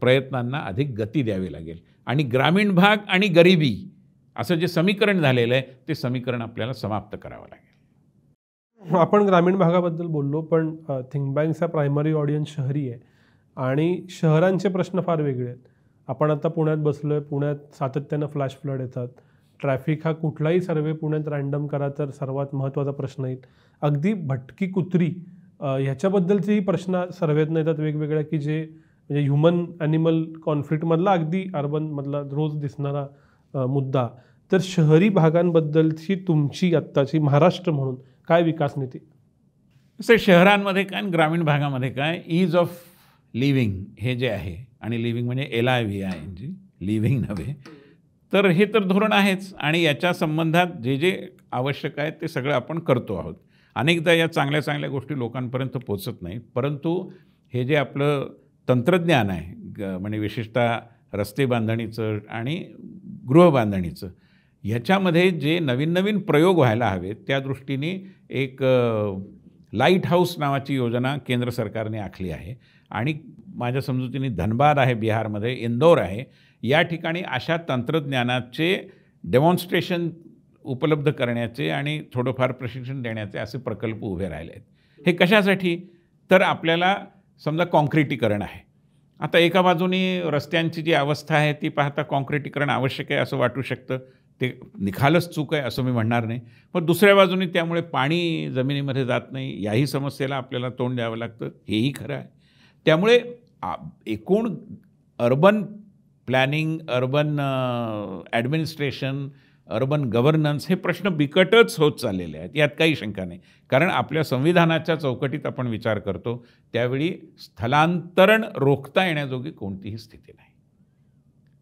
प्रयत्नांना अधिक गती द्यावी लागेल. आणि ग्रामीण भाग आणि गरिबी असं जे समीकरण झालेलं आहे ते समीकरण आपल्याला समाप्त करावं लागेल. आपण ग्रामीण भागाबद्दल बोललो, पण थिंक बँकचा प्रायमरी ऑडियन्स शहरी आहे आणि शहरांचे प्रश्न फार वेगळे आहेत. आपण आता पुण्यात बसलो आहे, पुण्यात सातत्यानं फ्लॅश फ्लड येतात. ट्रॅफिक हा कुठलाही सर्वे पुण्यात रँडम करा तर सर्वात महत्त्वाचा प्रश्न येईल. अगदी भटकी कुत्री ह्याच्याबद्दलचेही प्रश्न सर्वेतनं येतात वेगवेगळ्या, की जे म्हणजे ह्युमन ॲनिमल कॉन्फ्लिक्टमधला अगदी अर्बनमधला रोज दिसणारा मुद्दा. तर शहरी भागांबद्दलची तुमची आत्ताची महाराष्ट्र म्हणून काय विकास नीती? तसं शहरांमध्ये काय आणि ग्रामीण भागामध्ये काय, ईज ऑफ लिव्हिंग हे जे आहे, आणि लिव्हिंग म्हणजे LIVING, लिव्हिंग नव्हे, तर हे तर धोरण आहेच आणि याच्या संबंधात जे जे आवश्यक आहे ते सगळं आपण करतो आहोत. अनेकदा या चांगल्या चांगल्या गोष्टी लोकांपर्यंत पोचत नाहीत, परंतु हे जे आपलं तंत्रज्ञान आहे, म्हणजे विशेषतः रस्ते बांधणीचं आणि गृहबांधणीचं, ह्याच्यामध्ये जे नवीन नवीन प्रयोग व्हायला हवेत त्या दृष्टीने एक लाईट हाऊस नावाची योजना केंद्र सरकारने आखली आहे. आणि माझ्या समजुतीने धनबाद आहे बिहारमध्ये, इंदौर आहे, या ठिकाणी अशा तंत्रज्ञानाचे डेमॉन्स्ट्रेशन उपलब्ध करण्याचे आणि थोडंफार प्रशिक्षण देण्याचे असे प्रकल्प उभे राहिले आहेत. हे कशासाठी? तर आपल्याला समजा कॉन्क्रिटीकरण आहे. आता एका बाजूनी रस्त्यांची जी अवस्था आहे ती पाहता कॉन्क्रिटीकरण आवश्यक आहे असं वाटू शकतं, ते निखालच चूक आहे असं मी म्हणणार नाही. पण दुसऱ्या बाजूनी त्यामुळे पाणी जमिनीमध्ये जात नाही, याही समस्येला आपल्याला तोंड द्यावं लागतं, हेही खरं आहे. त्यामुळे एकूण urban planning, urban administration, urban governance हे प्रश्न बिकटच होत चाललेले आहेत, यात काही शंका नाही. कारण आपल्या संविधानाच्या चौकटीत आपण विचार करतो त्यावेळी स्थलांतरण रोखता येण्याजोगी कोणतीही स्थिती नाही.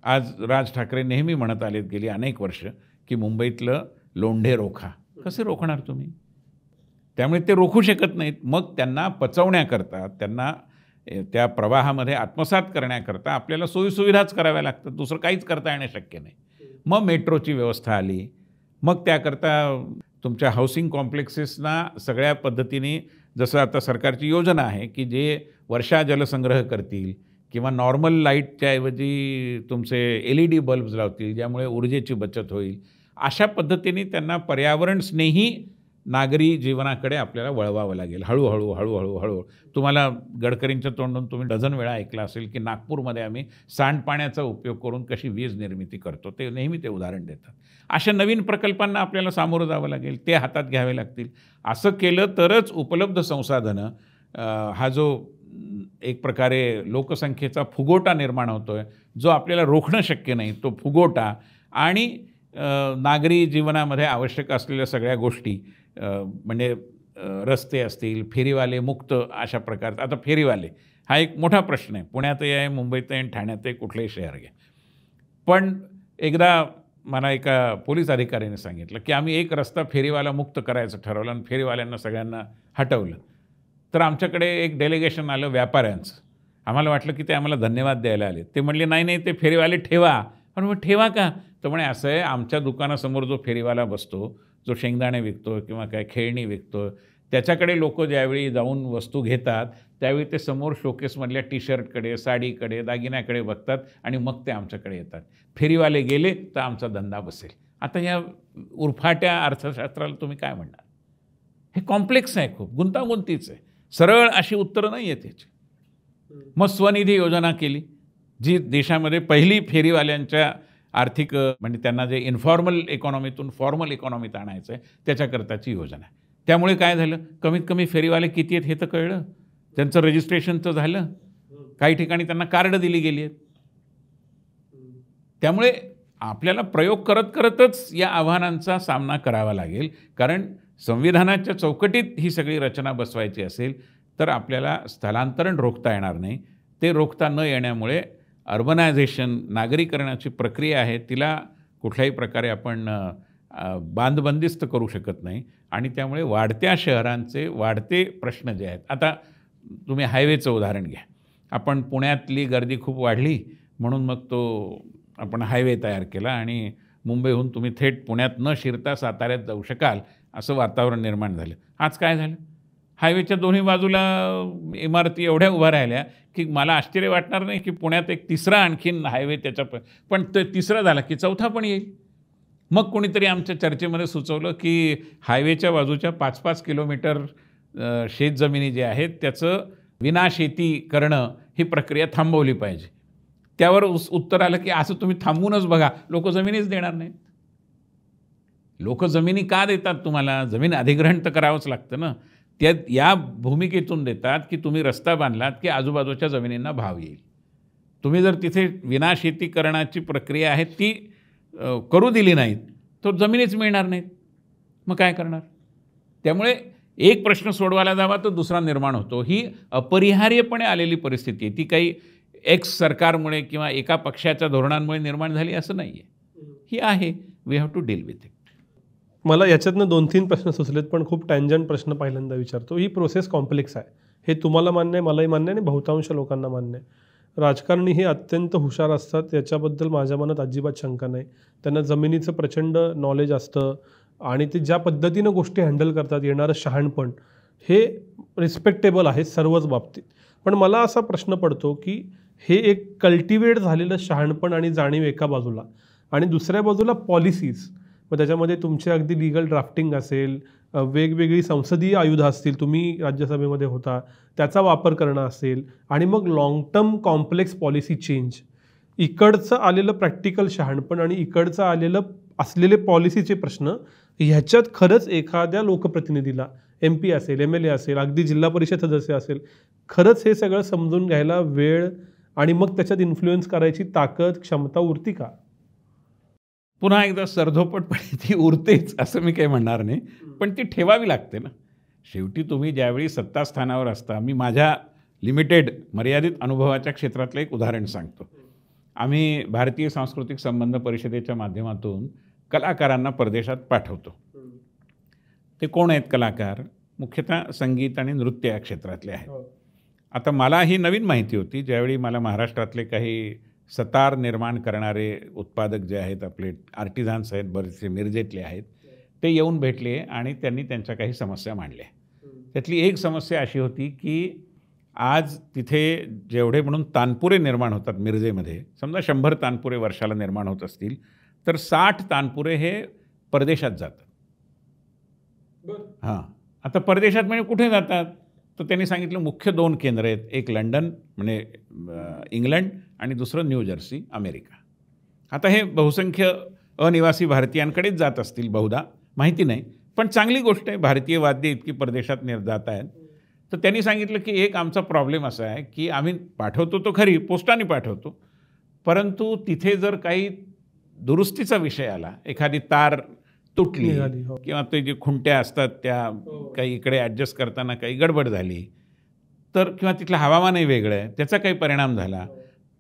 आज राज ठाकरे नेहमी म्हणत आलेत गेली अनेक वर्ष की मुंबईतलं लोंढे रोखा. कसे रोखणार तुम्ही? त्यामुळे ते रोखू शकत नाहीत. मग त्यांना पचवण्याकरता, त्यांना त्या प्रवाहामध्ये आत्मसात करण्याकरता आपल्याला सोयीसुविधाच कराव्या लागतात, दुसरं काहीच करता येणं शक्य नाही. मग मेट्रोची व्यवस्था आली, मग त्याकरता तुमच्या हाऊसिंग कॉम्प्लेक्सेसना सगळ्या पद्धतीने, जसं आता सरकारची योजना आहे की जे वर्षा जलसंग्रह करतील किंवा नॉर्मल लाईटच्या ऐवजी तुमचे LED बल्ब्स लावतील, ज्यामुळे ऊर्जेची बचत होईल, अशा पद्धतीने त्यांना पर्यावरणस्नेही नागरी जीवनाकडे आपल्याला वळवावं लागेल. हळूहळू हळूहळू हळू. तुम्हाला गडकरींच्या तोंडून तुम्ही डझन वेळा ऐकलं असेल की नागपूरमध्ये आम्ही सांडपाण्याचा उपयोग करून कशी वीज निर्मिती करतो, ते नेहमी ते उदाहरण देतात. अशा नवीन प्रकल्पांना आपल्याला सामोरं जावं लागेल, ते हातात घ्यावे लागतील. असं केलं तरच उपलब्ध संसाधनं, हा जो एक प्रकारे लोकसंख्येचा फुगोटा निर्माण होतो आहे, जो आपल्याला रोखणं शक्य नाही, तो फुगोटा आणि नागरी जीवनामध्ये आवश्यक असलेल्या सगळ्या गोष्टी, म्हणजे रस्ते असतील, फेरीवाले मुक्त अशा प्रकारचा. आता फेरीवाले हा एक मोठा प्रश्न आहे, पुण्यातही आहे, मुंबईतही आहे, ठाण्यातही, कुठलंही शहर घ्या. पण एकदा मला एका पोलीस अधिकाऱ्याने सांगितलं की आम्ही एक रस्ता फेरीवाला मुक्त करायचं ठरवलं आणि फेरीवाल्यांना सगळ्यांना हटवलं. तर आमच्याकडे एक डेलिगेशन आलं व्यापाऱ्यांचं. आम्हाला वाटलं की ते आम्हाला धन्यवाद द्यायला आले. ते म्हणले नाही नाही, ते फेरीवाले ठेवा. पण मग ठेवा का? तर म्हणे असं आहे, आमच्या दुकानासमोर जो फेरीवाला बसतो, जो शेंगदाणे विकतो किंवा काय खेळणी विकतो, त्याच्याकडे लोक ज्यावेळी जाऊन वस्तू घेतात त्यावेळी ते समोर शोकेसमधल्या टी-शर्टकडे, साडीकडे, दागिन्याकडे बघतात आणि मग ते आमच्याकडे येतात. फेरीवाले गेले तर आमचा धंदा बसेल. आता या उरफाट्या अर्थशास्त्राला तुम्ही काय म्हणणार? हे कॉम्प्लेक्स आहे, खूप गुंतागुंतीचं आहे. सरळ अशी उत्तरं नाही आहेत याची. मग स्वनिधी योजना केली, जी देशामध्ये पहिली फेरीवाल्यांच्या आर्थिक म्हणजे त्यांना जे इन्फॉर्मल इकॉनॉमीतून फॉर्मल इकॉनॉमीत आणायचं आहे त्याच्याकरताची योजना आहे. त्यामुळे काय झालं, कमीत कमी फेरीवाले किती आहेत हे तर कळलं, त्यांचं रजिस्ट्रेशन तर झालं, काही ठिकाणी त्यांना कार्ड दिली गेली आहेत. त्यामुळे आपल्याला प्रयोग करत करतच या आव्हानांचा सामना करावा लागेल, कारण संविधानाच्या चौकटीत ही सगळी रचना बसवायची असेल तर आपल्याला स्थलांतरण रोखता येणार नाही. ते रोखता न येण्यामुळे अर्बनायझेशन, नागरीकरणाची प्रक्रिया आहे, तिला कुठल्याही प्रकारे आपण बांधबंदिस्त करू शकत नाही. आणि त्यामुळे वाढत्या शहरांचे वाढते प्रश्न जे आहेत, आता तुम्ही हायवेचं उदाहरण घ्या. आपण पुण्यातली गर्दी खूप वाढली म्हणून मग तो आपण हायवे तयार केला आणि मुंबईहून तुम्ही थेट पुण्यात न शिरता साताऱ्यात जाऊ शकाल असं वातावरण निर्माण झालं. आज काय झालं, हायवेच्या दोन्ही बाजूला इमारती एवढ्या उभ्या राहिल्या की मला आश्चर्य वाटणार नाही की पुण्यात एक तिसरा आणखीन हायवे त्याच्या पण ते तिसरा झाला की चौथा पण येईल. मग कोणीतरी आमच्या चर्चेमध्ये सुचवलं की हायवेच्या बाजूच्या 5-5 किलोमीटर शेतजमिनी जे आहेत त्याचं विनाशेती करणं ही प्रक्रिया थांबवली पाहिजे. त्यावर उत्तर आलं की असं तुम्ही थांबवूनच बघा, लोक जमिनीच देणार नाहीत. लोक जमिनी का देतात तुम्हाला, जमीन अधिग्रहण तर करावंच लागतं ना. त्या या भूमिकेतून देतात की तुम्ही रस्ता बांधलात की आजूबाजूच्या जमिनींना भाव येईल. तुम्ही जर तिथे विनाशेतीकरणाची प्रक्रिया आहे ती करू दिली नाहीत तर जमिनीच मिळणार नाहीत. मग काय करणार. त्यामुळे एक प्रश्न सोडवायला जावा तर दुसरा निर्माण होतो. ही अपरिहार्यपणे आलेली परिस्थिती आहे. ती काही एक्स सरकारमुळे किंवा एका पक्षाच्या धोरणांमुळे निर्माण झाली असं नाही आहे. ही आहे, we have to deal with it. मला याच्यातनं 2-3 प्रश्न सुचलेत, पण खूप टँजंट प्रश्न पहिल्यांदा विचारतो. ही प्रोसेस कॉम्प्लेक्स आहे, हे तुम्हाला मान्य आहे, मलाही मान्य आहे आणि बहुतांश लोकांना मान्य आहे. राजकारणी हे अत्यंत हुशार असतात, याच्याबद्दल माझ्या मनात अजिबात शंका नाही. त्यांना जमिनीचं प्रचंड नॉलेज असतं आणि ते ज्या पद्धतीनं गोष्टी हँडल करतात, येणारं शहाणपण हे रिस्पेक्टेबल आहे सर्वच बाबतीत. पण मला असा प्रश्न पडतो की हे एक कल्टिवेट झालेलं शहाणपण आणि जाणीव एका बाजूला आणि दुसऱ्या बाजूला पॉलिसीज, मग त्याच्यामध्ये तुमचे अगदी लिगल ड्राफ्टिंग असेल, वेगवेगळी संसदीय आयुधं असतील, तुम्ही राज्यसभेमध्ये होता त्याचा वापर करणं असेल आणि मग long term complex policy change, इकडचं आलेलं प्रॅक्टिकल शहाणपण आणि इकडचं आलेलं असलेले पॉलिसीचे प्रश्न, ह्याच्यात खरंच एखाद्या लोकप्रतिनिधीला, MP असेल, MLA असेल, अगदी जिल्हा परिषद सदस्य असेल, खरंच हे सगळं समजून घ्यायला वेळ आणि मग त्याच्यात इन्फ्लुएन्स करायची ताकद, क्षमता उरती का? पुन्हा एकदा सरधोपटपणे ती उरतेच असं मी काही म्हणणार नाही, पण ती ठेवावी लागते ना. शेवटी तुम्ही ज्यावेळी सत्तास्थानावर असता, मी माझ्या लिमिटेड मर्यादित अनुभवाच्या क्षेत्रातलं एक उदाहरण सांगतो. आम्ही भारतीय सांस्कृतिक संबंध परिषदेच्या माध्यमातून कलाकारांना परदेशात पाठवतो. ते कोण आहेत कलाकार? मुख्यतः संगीत आणि नृत्य या क्षेत्रातले आहेत. आता मला ही नवीन माहिती होती, ज्यावेळी मला महाराष्ट्रातले काही सतार निर्माण करणारे उत्पादक जे आहेत, आपले आर्टिझान्स आहेत, बरेचसे मिरजेतले आहेत, ते येऊन भेटले आणि त्यांनी त्यांच्या काही समस्या मांडल्या. त्यातली एक समस्या अशी होती की आज तिथे जेवढे म्हणून तानपुरे निर्माण होतात मिरजेमध्ये, समजा 100 तानपुरे वर्षाला निर्माण होत असतील तर 60 तानपुरे हे परदेशात जातात. हां, आता परदेशात म्हणजे कुठे जातात तर त्यांनी सांगितलं मुख्य 2 केंद्र आहेत, एक लंडन म्हणजे इंग्लंड आणि दुसरं न्यू जर्सी अमेरिका. आता हे बहुसंख्य अनिवासी भारतीयांकडेच जात असतील बहुधा, माहिती नाही, पण चांगली गोष्ट आहे, भारतीय वाद्य इतकी परदेशात जात आहेत. तर त्यांनी सांगितलं की एक आमचा प्रॉब्लेम असा आहे की आम्ही पाठवतो तो खरी, पोस्टाने पाठवतो, परंतु तिथे जर काही दुरुस्तीचा विषय आला, एखादी तार तुटली किंवा ते जे खुंट्या असतात त्या काही इकडे ॲडजस्ट करताना काही गडबड झाली तर, किंवा तिथलं हवामानही वेगळं आहे, त्याचा काही परिणाम झाला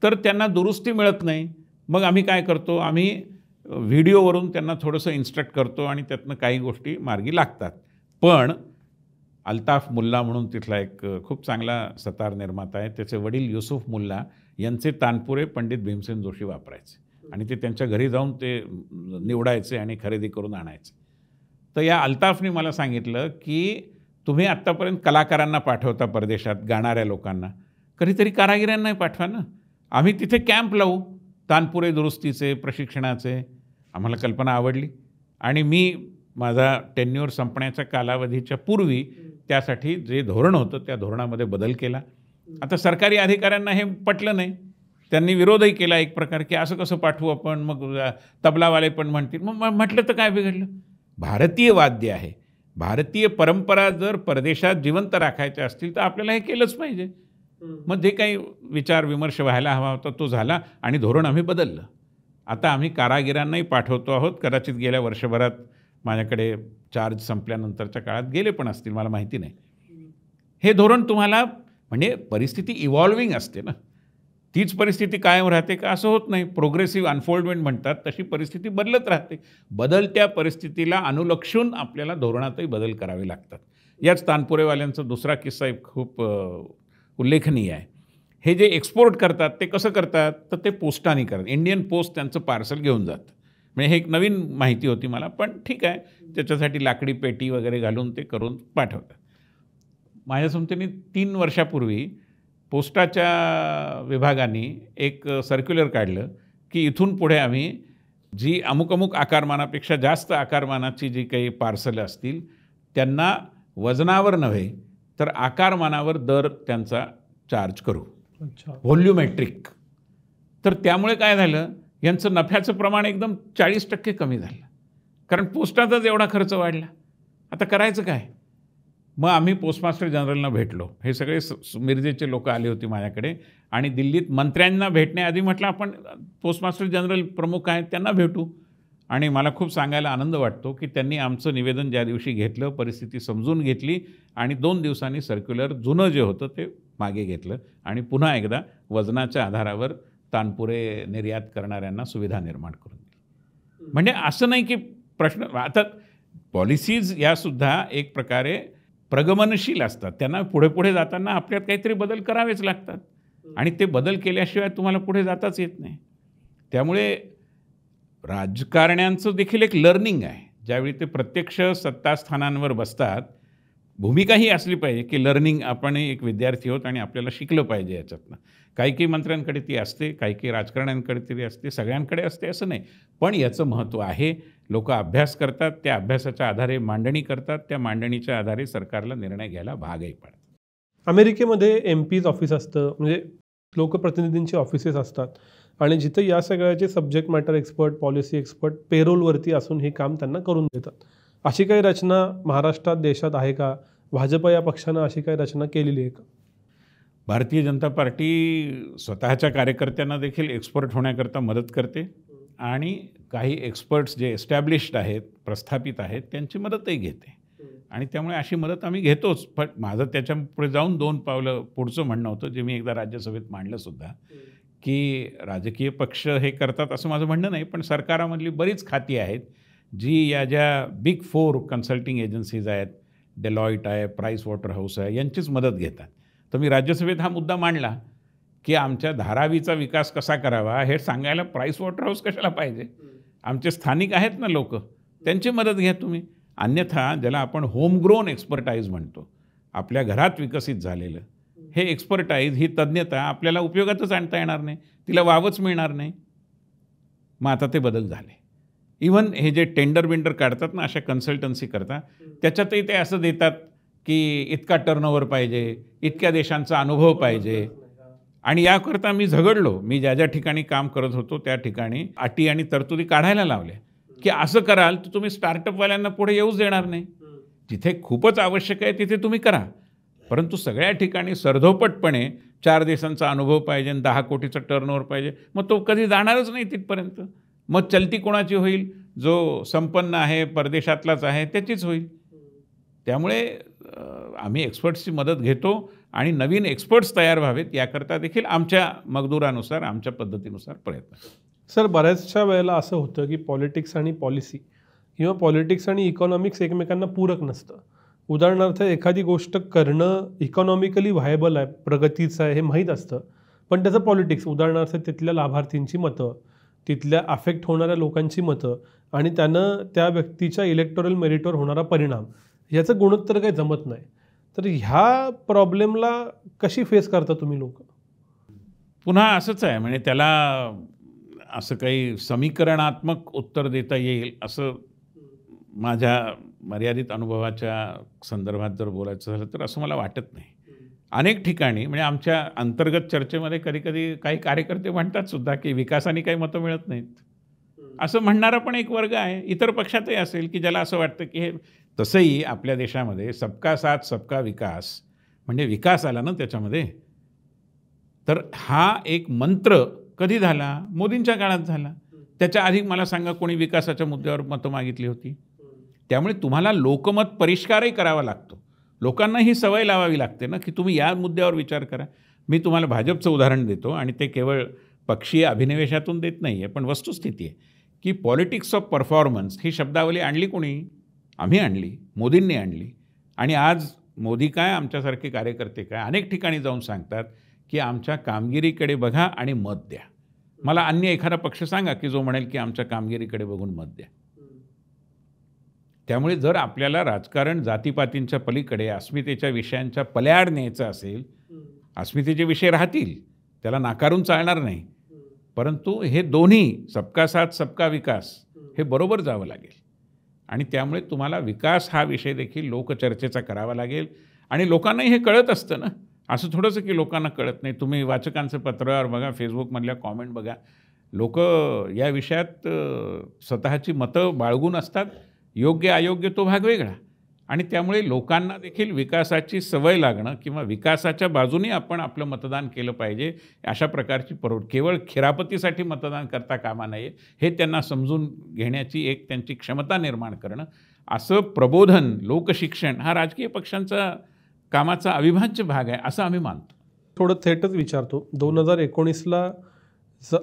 तर त्यांना दुरुस्ती मिळत नाही. मग आम्ही काय करतो, आम्ही व्हिडिओवरून त्यांना थोडंसं इन्स्ट्रक्ट करतो आणि त्यातनं काही गोष्टी मार्गी लागतात. पण अल्ताफ मुल्ला म्हणून तिथला एक खूप चांगला सतार निर्माता आहे, त्याचे वडील युसुफ मुल्ला यांचे तानपुरे पंडित भीमसेन जोशी वापरायचे आणि ते त्यांच्या घरी जाऊन ते निवडायचे आणि खरेदी करून आणायचे. तर या अल्ताफने मला सांगितलं की तुम्ही आत्तापर्यंत कलाकारांना पाठवता परदेशात, गाणाऱ्या लोकांना, कधीतरी कारागिरांनाही पाठवा ना. आम्ही तिथे कॅम्प लावू तानपुरे दुरुस्तीचे, प्रशिक्षणाचे. आम्हाला कल्पना आवडली आणि मी माझा टेन्युअर संपण्याच्या कालावधीच्या पूर्वी त्यासाठी जे धोरण होतं त्या धोरणामध्ये बदल केला. आता सरकारी अधिकाऱ्यांना हे पटलं नाही. त्यांनी विरोधही केला एक प्रकार, की असं कसं पाठवू आपण, मग तबलावाले पण म्हणतील. मग म्हटलं तर काय बिघडलं? भारतीय वाद्य आहे, भारतीय परंपरा जर परदेशात जिवंत राखायच्या असतील तर आपल्याला हे केलंच पाहिजे. मग जे काही विचार विमर्श व्हायला हवा होता तो झाला आणि धोरण आम्ही बदललं. आता आम्ही कारागिरांनाही पाठवतो आहोत. कदाचित गेल्या वर्षभरात माझ्याकडे चार्ज संपल्यानंतरच्या काळात गेले पण असतील, मला माहिती नाही. हे धोरण तुम्हाला म्हणजे परिस्थिती इव्हॉल्विंग असते ना, तीच परिस्थिती कायम राहते का असं होत नाही. प्रोग्रेसिव्ह अनफोल्डमेंट म्हणतात, तशी परिस्थिती बदलत राहते. बदलत्या परिस्थितीला अनुलक्षून आपल्याला धोरणातही बदल करावे लागतात. याच तानपुरेवाल्यांचा दुसरा किस्सा एक खूप उल्लेखनीय आहे. हे जे एक्सपोर्ट करतात ते कसं करतात, तर ते पोस्टाने करतात. इंडियन पोस्ट त्यांचं पार्सल घेऊन जातं. म्हणजे हे एक नवीन माहिती होती मला, पण ठीक आहे, त्याच्यासाठी लाकडी पेटी वगैरे घालून ते करून पाठवतात. माझ्या समतीने 3 वर्षापूर्वी पोस्टाच्या विभागाने एक सर्क्युलर काढलं, की इथून पुढे आम्ही जी अमुक आकारमानापेक्षा जास्त आकारमानाची जी काही पार्सलं असतील त्यांना वजनावर नव्हे तर आकारमानावर दर त्यांचा चार्ज करू. अच्छा. व्हॉल्युमेट्रिक. तर त्यामुळे काय झालं, यांचं नफ्याचं प्रमाण एकदम 40% कमी झालं. कारण पोस्टाचाच एवढा खर्च वाढला. आता करायचं काय? मग आम्ही पोस्टमास्टर जनरलना भेटलो. हे सगळे मिरजेचे लोक आले होते माझ्याकडे आणि दिल्लीत मंत्र्यांना भेटण्याआधी म्हटलं आपण पोस्टमास्टर जनरल प्रमुख आहेत त्यांना भेटू. आणि मला खूप सांगायला आनंद वाटतो की त्यांनी आमचं निवेदन ज्या दिवशी घेतलं, परिस्थिती समजून घेतली आणि 2 दिवसांनी सर्क्युलर जुनं जे होतं ते मागे घेतलं आणि पुन्हा एकदा वजनाच्या आधारावर तानपुरे निर्यात करणाऱ्यांना सुविधा निर्माण करून दिली. म्हणजे असं नाही की प्रश्न, आता पॉलिसीज यासुद्धा एक प्रकारे प्रगमनशील असतात. त्यांना पुढे जाताना आपल्यात काहीतरी बदल करावेच लागतात आणि ते बदल केल्याशिवाय तुम्हाला पुढे जाताच येत नाही. त्यामुळे राजकारण्यांचं देखील एक लर्निंग आहे. ज्यावेळी ते प्रत्यक्ष सत्तास्थानांवर बसतात, भूमिका ही असली पाहिजे की लर्निंग, आपण एक विद्यार्थी आहोत आणि आपल्याला शिकलं पाहिजे याच्यातनं. काही मंत्र्यांकडे ती असते, काही राजकारण्यांकडे ती असते, सगळ्यांकडे असते असं नाही. पण याचं महत्त्व आहे. लोक अभ्यास करतात, त्या अभ्यासाच्या आधारे मांडणी करतात, त्या मांडणीच्या आधारे सरकारला निर्णय घ्यायला भागही पडतात. अमेरिकेमध्ये MP's ऑफिस असतं, म्हणजे लोकप्रतिनिधींची ऑफिसेस असतात आणि जिथं या सगळ्याचे subject matter expert, policy expert पेरोलवरती असून हे काम त्यांना करून देतात. अशी काही रचना महाराष्ट्रात, देशात आहे का? भाजप या पक्षानं अशी काही रचना केलेली आहे का? भारतीय जनता पार्टी स्वतःच्या कार्यकर्त्यांना देखील एक्सपर्ट होण्याकरता मदत करते आणि काही एक्सपर्ट्स जे एस्टॅब्लिश्ड आहेत, प्रस्थापित आहेत, त्यांची मदतही घेते आणि त्यामुळे अशी मदत आम्ही घेतोच. पण माझं त्याच्यापुढे जाऊन 2 पावलं पुढचं म्हणणं होतं, जे मी एकदा राज्यसभेत मांडलंसुद्धा, की राजकीय पक्ष हे करतात असं माझं म्हणणं नाही, पण सरकारामधली बरीच खाती आहेत जी या ज्या बिग 4 कन्सल्टिंग एजन्सीज आहेत, डेलॉईट आहे, प्राइस वॉटर हाऊस आहे, यांचीच मदत घेतात. तर मी राज्यसभेत हा मुद्दा मांडला की आमच्या धारावीचा विकास कसा करावा हे सांगायला प्राइस वॉटर हाऊस कशाला पाहिजे? आमचे स्थानिक आहेत ना लोक, त्यांची मदत घ्या तुम्ही. अन्यथा ज्याला आपण होमग्रोन एक्सपर्टाईज म्हणतो, आपल्या घरात विकसित झालेलं हे एक्सपर्टाईज, ही तज्ज्ञता आपल्याला उपयोगातच आणता येणार नाही, तिला वावच मिळणार नाही. मग आता ते बदल झाले. इव्हन हे जे टेंडर काढतात ना अशा कन्सल्टन्सी करता, त्याच्यातही ते असं देतात की इतका टर्नओव्हर पाहिजे, इतक्या देशांचा अनुभव पाहिजे. आणि याकरता मी झगडलो. मी ज्या ठिकाणी काम करत होतो त्या ठिकाणी अटी आणि तरतुदी काढायला लावल्या की असं कराल तर तुम्ही स्टार्टअपवाल्यांना पुढे येऊच देणार नाही. जिथे खूपच आवश्यक आहे तिथे तुम्ही करा, परंतु सगळ्या ठिकाणी सरधोपटपणे 4 देशांचा अनुभव पाहिजे आणि 10 कोटीचा टर्नओव्हर पाहिजे, मग तो कधी जाणारच नाही तिथपर्यंत. मग चलती कोणाची होईल? जो संपन्न आहे, परदेशातलाच आहे, त्याचीच होईल. त्यामुळे आम्ही एक्सपर्ट्सची मदत घेतो आणि नवीन एक्सपर्ट्स तयार व्हावेत याकरता देखील आमच्या मकदुरानुसार, आमच्या पद्धतीनुसार प्रयत्न. सर, बऱ्याचशा वेळेला असं होतं की पॉलिटिक्स आणि पॉलिसी किंवा पॉलिटिक्स आणि इकॉनॉमिक्स एकमेकांना पूरक नसतं. उदाहरणार्थ एखादी गोष्ट करणं इकॉनॉमिकली व्हायबल आहे, प्रगतीचं आहे हे माहीत असतं, पण त्याचं पॉलिटिक्स, उदाहरणार्थ तिथल्या लाभार्थींची मतं, तिथल्या अफेक्ट होणाऱ्या लोकांची मतं आणि त्यानं त्या व्यक्तीच्या इलेक्टोरल मेरिटवर होणारा परिणाम, याचं गुणोत्तर काही जमत नाही. तर ह्या प्रॉब्लेमला कशी फेस करता तुम्ही लोक? पुन्हा असंच आहे, म्हणजे त्याला असं काही समीकरणात्मक उत्तर देता येईल असं माझ्या मर्यादित अनुभवाच्या संदर्भात जर बोलायचं झालं तर असं मला वाटत नाही. अनेक ठिकाणी म्हणजे आमच्या अंतर्गत चर्चेमध्ये कधी-कधी काही कार्यकर्ते म्हणतात सुद्धा, की विकासाने काही मतं मिळत नाहीत. असं म्हणणारा पण एक वर्ग आहे. इतर पक्षातही असेल, की ज्याला असं वाटतं, की हे तसंही आपल्या देशामध्ये सबका साथ सबका विकास म्हणजे विकास आला ना त्याच्यामध्ये. तर हा एक मंत्र कधी झाला? मोदींच्या काळात झाला. त्याच्या आधी मला सांगा कोणी विकासाच्या मुद्द्यावर मतं मागितली होती? त्यामुळे तुम्हाला लोकमत परिष्कारही करावा लागतो. लोकांना ही सवय लावावी लागते ना, की तुम्ही या मुद्द्यावर विचार करा. मी तुम्हाला भाजपचं उदाहरण देतो आणि ते केवळ पक्षीय अभिनिवेशातून देत नाही आहे, पण वस्तुस्थिती आहे, की पॉलिटिक्स ऑफ परफॉर्मन्स ही शब्दावली आणली कोणी? आम्ही आणली, मोदींनी आणली. आणि आज मोदी काय, आमच्यासारखे कार्यकर्ते काय अनेक ठिकाणी जाऊन सांगतात, की आमच्या कामगिरीकडे बघा आणि मत द्या. मला अन्य एखादा पक्ष सांगा, की जो म्हणेल, की आमच्या कामगिरीकडे बघून मत द्या. त्यामुळे जर आपल्याला राजकारण जातीपातींच्या पलीकडे अस्मितेच्या विषयांच्या पल्याड न्यायचं असेल, अस्मितेचे विषय राहतील, त्याला नाकारून चालणार नाही. परंतु हे दोन्ही सबका साथ सबका विकास हे बरोबर जावं लागेल. आणि त्यामुळे तुम्हाला विकास हा विषय देखील लोकचर्चेचा करावा लागेल. आणि लोकांनाही हे कळत असतं ना, असं थोडंसं की लोकांना कळत नाही. तुम्ही वाचकांचं पत्रावर बघा, फेसबुकमधल्या कॉमेंट बघा, लोक या विषयात स्वतःची मतं बाळगून असतात. योग्य अयोग्य तो भाग वेगळा. आणि त्यामुळे लोकांना देखील विकासाची सवय लागणं किंवा विकासाच्या बाजूने आपण आपलं मतदान केलं पाहिजे अशा प्रकारची केवळ खिरापतीसाठी मतदान करता कामा नये हे त्यांना समजून घेण्याची एक त्यांची क्षमता निर्माण करणं, असं प्रबोधन, लोकशिक्षण हा राजकीय पक्षांचा कामाचा अविभाज्य भाग आहे असं आम्ही मानतो. थोडं थेटच विचारतो, 2019ला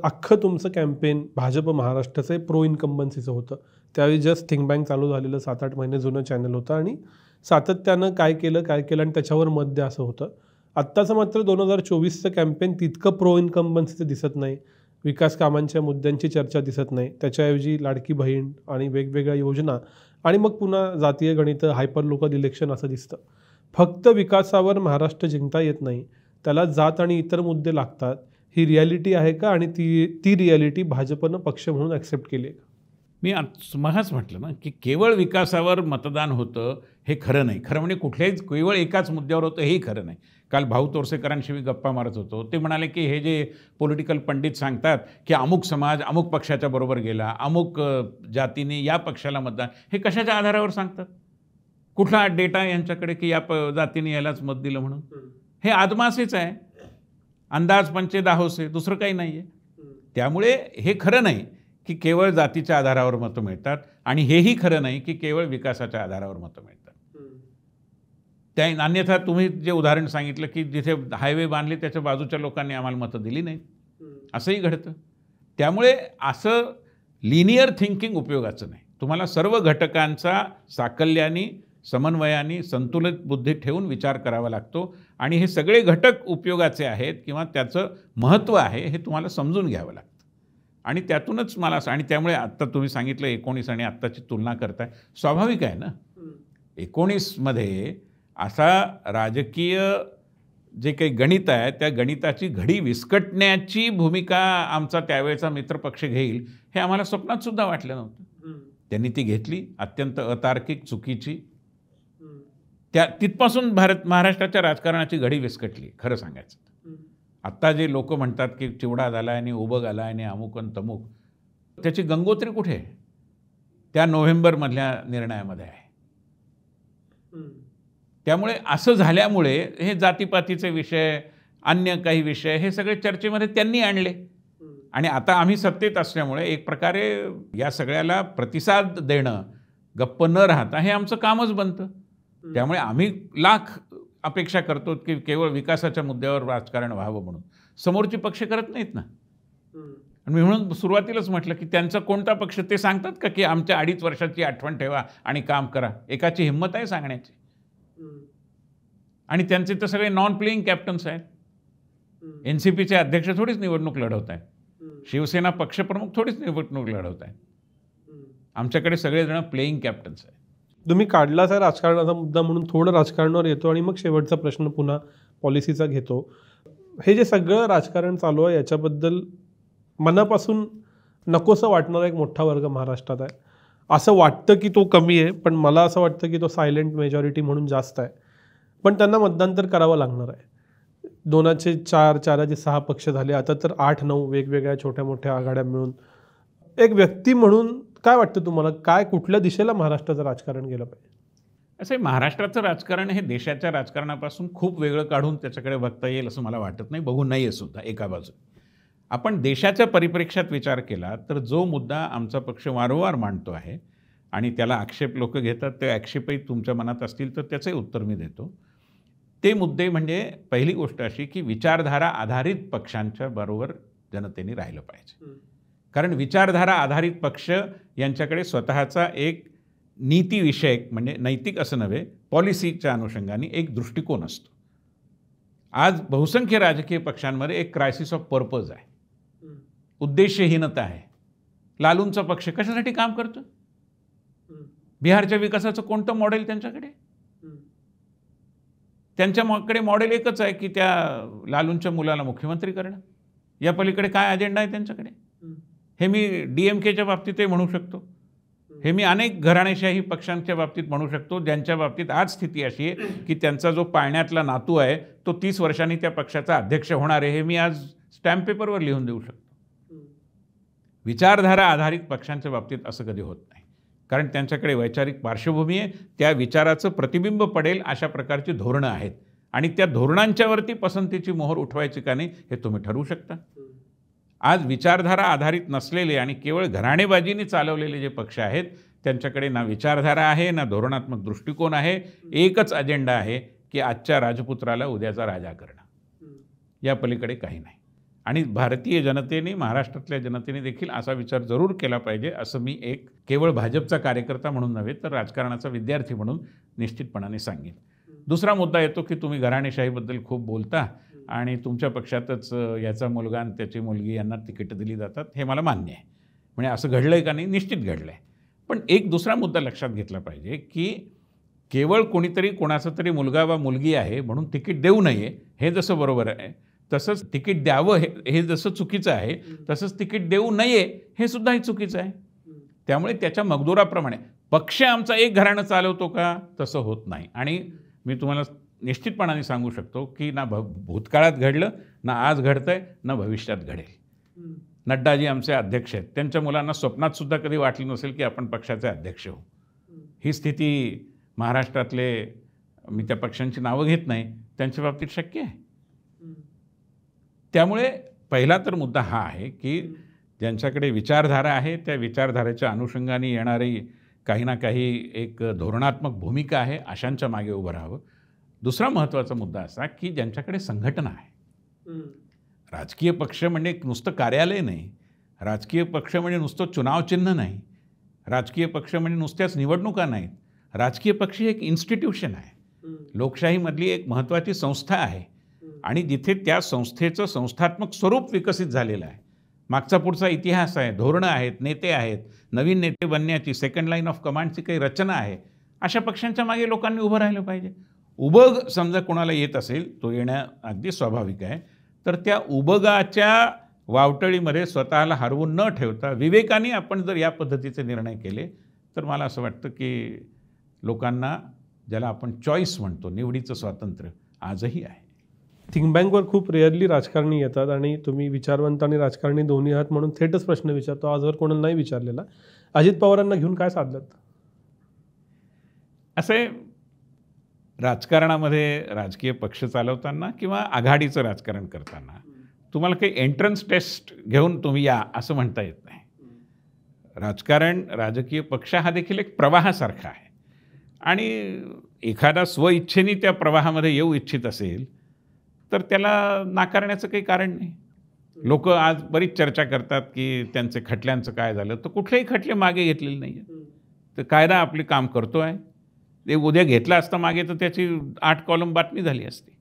अख्खं तुमचं कॅम्पेन भाजप महाराष्ट्राचं प्रो इन्कम्बन्सीचं होतं. त्यावेळी जस्ट थिंक बँक चालू झालेलं 7-8 महिने जुनं चॅनल होतं आणि सातत्यानं काय केलं आणि त्याच्यावर मत द्या असं होतं. आत्ताचं मात्र 2024चं कॅम्पेन तितकं प्रो इन्कम्बन्सीचं दिसत नाही. विकास कामांच्या मुद्द्यांची चर्चा दिसत नाही. त्याच्याऐवजी लाडकी बहीण आणि वेगवेगळ्या योजना आणि मग पुन्हा जातीय गणितं, हायपर लोकल इलेक्शन असं दिसतं. फक्त विकासावर महाराष्ट्र जिंकता येत नाही, त्याला जात आणि इतर मुद्दे लागतात. ही रिॲलिटी आहे का आणि ती रिॲलिटी भाजपनं पक्ष म्हणून ॲक्सेप्ट केली आहे का? मी मगाच म्हटलं ना, की केवळ विकासावर मतदान होतं हे खरं नाही. खरं म्हणजे कुठल्याही केवळ एकाच मुद्द्यावर होतं हेही खरं नाही. काल भाऊ तोरसेकरांशी मी गप्पा मारत होतो. ते म्हणाले, की हे जे पॉलिटिकल पंडित सांगतात, की अमुक समाज अमुक पक्षाच्या बरोबर गेला, अमुक जातीने या पक्षाला मतदान, हे कशाच्या आधारावर सांगतात? कुठला डेटा यांच्याकडे की या जातीने यालाच मत दिलं म्हणून? हे आदमासेच आहे, अंदाज पंचे दाहोसे, दुसरं काही नाही आहे. त्यामुळे हे खरं नाही की केवळ जातीच्या आधारावर मतं मिळतात आणि हेही खरं नाही की केवळ विकासाच्या आधारावर मतं मिळतात. त्या अन्यथा तुम्ही जे उदाहरण सांगितलं की जिथे हायवे बांधले त्याच्या बाजूच्या लोकांनी आम्हाला मतं दिली नाहीत, असंही घडतं. त्यामुळे असं लिनियर थिंकिंग उपयोगाचं नाही. तुम्हाला सर्व घटकांचा साकल्याने, समन्वयाने, संतुलित बुद्धी ठेवून विचार करावा लागतो आणि हे सगळे घटक उपयोगाचे आहेत किंवा त्याचं महत्त्व आहे हे तुम्हाला समजून घ्यावं लागतं. आणि त्यातूनच मला आणि त्यामुळे आत्ता तुम्ही सांगितलं 19 आणि आत्ताची तुलना करताय, स्वाभाविक आहे ना. 19मध्ये असा राजकीय जे काही गणित आहे त्या गणिताची घडी विस्कटण्याची भूमिका आमचा त्यावेळेचा मित्रपक्ष घेईल हे आम्हाला स्वप्नातसुद्धा वाटलं नव्हतं. त्यांनी ती घेतली, अत्यंत अतार्किक, चुकीची. तिथपासून महाराष्ट्राच्या राजकारणाची घडी विस्कटली खरं सांगायचं. आत्ता जे लोक म्हणतात की चिवडा झाला आणि उभं आला आणि अमुक आणि तमुक, त्याची गंगोत्री कुठे आहे? त्या नोव्हेंबरमधल्या निर्णयामध्ये आहे. त्यामुळे असं झाल्यामुळे हे जातीपातीचे विषय, अन्य काही विषय हे सगळे चर्चेमध्ये त्यांनी आणले. आणि आता आम्ही सत्तेत असल्यामुळे एक प्रकारे या सगळ्याला प्रतिसाद देणं, गप्प न राहता हे आमचं कामच बनतं. त्यामुळे आम्ही लाख अपेक्षा करतो की केवळ विकासाच्या मुद्द्यावर राजकारण व्हावं म्हणून. समोरची पक्ष करत नाहीत ना. आणि मी म्हणून सुरुवातीलाच म्हटलं की त्यांचा कोणता पक्ष ते सांगतात का की आमच्या 2.5 वर्षाची आठवण ठेवा आणि काम करा? एकाची हिंमत आहे सांगण्याची? आणि त्यांचे तर सगळे नॉन प्लेइंग कॅप्टन्स आहेत. NCPचे अध्यक्ष थोडीच निवडणूक लढवत आहेत, शिवसेना पक्षप्रमुख थोडीच निवडणूक लढवत आहेत. आमच्याकडे सगळेजण प्लेइंग कॅप्टन्स आहेत. तुम्ही काढलाच आहे राजकारणाचा मुद्दा म्हणून थोडं राजकारणावर येतो आणि मग शेवटचा प्रश्न पुन्हा पॉलिसीचा घेतो. हे जे सगळं राजकारण चालू आहे याच्याबद्दल मनापासून नकोसं वाटणारा एक मोठा वर्ग महाराष्ट्रात आहे. असं वाटतं की तो कमी आहे, पण मला असं वाटतं की तो सायलेंट मेजॉरिटी म्हणून जास्त आहे. पण त्यांना मतदान तर करावं लागणार आहे. 2चे 4, 4चे 6 पक्ष झाले. आता तर 8-9 वेगवेगळ्या छोट्या-मोठ्या आघाड्या मिळून. एक व्यक्ती म्हणून काय वाटतं तुम्हाला, काय कुठल्या दिशेला महाराष्ट्राचं राजकारण गेलं पाहिजे? असं आहे, महाराष्ट्राचं राजकारण हे देशाच्या राजकारणापासून खूप वेगळं काढून त्याच्याकडे बघता येईल असं मला वाटत नाही, बघू नये सुद्धा एका बाजूने. आपण देशाच्या परिप्रेक्ष्यात विचार केला तर जो मुद्दा आमचा पक्ष वारंवार मांडतो आहे आणि त्याला आक्षेप लोक घेतात, ते आक्षेपही तुमच्या मनात असतील तर त्याचंही उत्तर मी देतो. ते मुद्दे म्हणजे पहिली गोष्ट अशी की विचारधारा आधारित पक्षांच्या बरोबर जनतेने राहिलं पाहिजे. कारण विचारधारा आधारित पक्ष यांच्याकडे स्वतःचा एक नीतिविषयक म्हणजे नैतिक असं नव्हे, पॉलिसीच्या अनुषंगाने एक दृष्टिकोन असतो. आज बहुसंख्य राजकीय पक्षांमध्ये एक क्रायसिस ऑफ पर्पज आहे, उद्देशहीनता आहे. लालूंचा पक्ष कशासाठी काम करतो? बिहारच्या विकासाचं कोणतं मॉडेल त्यांच्याकडे? त्यांच्याकडे मॉडेल एकच आहे की त्या लालूंच्या मुलाला मुख्यमंत्री करणं. या पलीकडे काय अजेंडा आहे त्यांच्याकडे? हे मी DMKच्या बाबतीतही म्हणू शकतो, हे मी अनेक घराणेशाही पक्षांच्या बाबतीत म्हणू शकतो, ज्यांच्या बाबतीत आज स्थिती अशी आहे की त्यांचा जो पाळण्यातला नातू आहे तो 30 वर्षांनी त्या पक्षाचा अध्यक्ष होणार आहे, हे मी आज स्टॅम्प पेपरवर लिहून देऊ शकतो. विचारधारा आधारित पक्षांच्या बाबतीत असं कधी होत नाही, कारण त्यांच्याकडे वैचारिक पार्श्वभूमी आहे, त्या विचाराचं प्रतिबिंब पडेल अशा प्रकारची धोरणं आहेत आणि त्या धोरणांच्यावरती पसंतीची मोहर उठवायची का नाही हे तुम्ही ठरवू शकता. आज विचारधारा आधारित नसलेले आणि केवळ घराणेबाजीने चालवलेले जे पक्ष आहेत त्यांच्याकडे ना विचारधारा आहे ना धोरणात्मक दृष्टिकोन आहे. एकच अजेंडा आहे की आजच्या राजपुत्राला उद्याचा राजा करणं, या पलीकडे काही नाही. आणि भारतीय जनतेने, महाराष्ट्रातल्या जनतेने देखील असा विचार जरूर केला पाहिजे असं मी एक केवळ भाजपचा कार्यकर्ता म्हणून नव्हे तर राजकारणाचा विद्यार्थी म्हणून निश्चितपणाने सांगेन. दुसरा मुद्दा येतो की तुम्ही घराणेशाहीबद्दल खूप बोलता आणि तुमच्या पक्षातच याचा मुलगा आणि त्याची मुलगी यांना तिकीटं दिली जातात, हे मला मान्य आहे. म्हणजे असं घडलं आहे का नाही? निश्चित घडलं आहे. पण एक दुसरा मुद्दा लक्षात घेतला पाहिजे की केवळ कोणीतरी कोणाचा तरी मुलगा वा मुलगी आहे म्हणून तिकीट देऊ नये हे जसं बरोबर आहे, तसंच तिकीट द्यावं हे जसं चुकीचं आहे, तसंच तिकीट देऊ नये हे सुद्धाही चुकीचं आहे. त्यामुळे त्याच्या मगदुराप्रमाणे पक्ष आमचा एक घराणं चालवतो का? तसं होत नाही. आणि मी तुम्हाला निश्चितपणाने सांगू शकतो की ना भूतकाळात घडलं, ना आज घडतंय, ना भविष्यात घडेल. नड्डाजी आमचे अध्यक्ष आहेत, त्यांच्या मुलांना स्वप्नात सुद्धा कधी वाटलं नसेल की आपण पक्षाचे अध्यक्ष होऊ. ही स्थिती महाराष्ट्रातले, मी त्या पक्षांची नावं घेत नाही, त्यांच्या बाबतीत शक्य आहे. त्यामुळे पहिला तर मुद्दा हा आहे की ज्यांच्याकडे विचारधारा आहे त्या विचारधारेच्या अनुषंगाने येणारी काही ना काही एक धोरणात्मक भूमिका आहे, अशांच्या मागे उभं राहावं. दुसरा महत्त्वाचा मुद्दा असा की ज्यांच्याकडे संघटना आहे. राजकीय पक्ष म्हणजे नुसतं कार्यालय नाही, राजकीय पक्ष म्हणजे नुसतं चुनाव चिन्ह नाही, राजकीय पक्ष म्हणजे नुसत्याच निवडणुका नाहीत. राजकीय पक्ष एक इन्स्टिट्यूशन आहे, लोकशाहीमधली एक महत्त्वाची संस्था आहे आणि जिथे त्या संस्थेचं संस्थात्मक स्वरूप विकसित झालेलं आहे. मागचा पुढचा इतिहास आहे, धोरणं आहेत, नेते आहेत, नवीन नेते बनण्याची सेकंड लाईन ऑफ कमांडची काही रचना आहे. अशा पक्षांच्या मागे लोकांनी उभं राहिलं पाहिजे. उबग समजा कोणाला येत असेल, तो येणं अगदी स्वाभाविक आहे, तर त्या उबगाच्या वावटळीमध्ये स्वतःला हरवून न ठेवता विवेकाने आपण जर या पद्धतीचे निर्णय केले तर मला असं वाटतं की लोकांना, ज्याला आपण चॉईस म्हणतो, निवडीचं स्वातंत्र्य आजही आहे. थिंक बँकवर खूप रेअरली राजकारणी येतात आणि तुम्ही विचारवंत आणि राजकारणी दोन्ही आहात म्हणून थेटच प्रश्न विचारतो, आजवर कोणाला नाही विचारलेला. अजित पवारांना घेऊन काय साधलं? असे राजकारणामध्ये राजकीय पक्ष चालवताना किंवा आघाडीचं राजकारण करताना तुम्हाला काही एंट्रन्स टेस्ट घेऊन तुम्ही या असं म्हणता येत नाही. राजकारण, राजकीय पक्ष हा देखील एक प्रवाहासारखा आहे आणि एखादा स्वइच्छेने त्या प्रवाहामध्ये येऊ इच्छित असेल तर त्याला नाकारण्याचं काही कारण नाही. लोक आज बरीच चर्चा करतात की त्यांचे खटल्यांचं काय झालं, तर कुठलेही खटले मागे घेतलेले नाही आहेत. तर कायदा आपले काम करतो आहे. ते उद्या घेतला असता मागे तर त्याची 8 कॉलम बातमी झाली असती.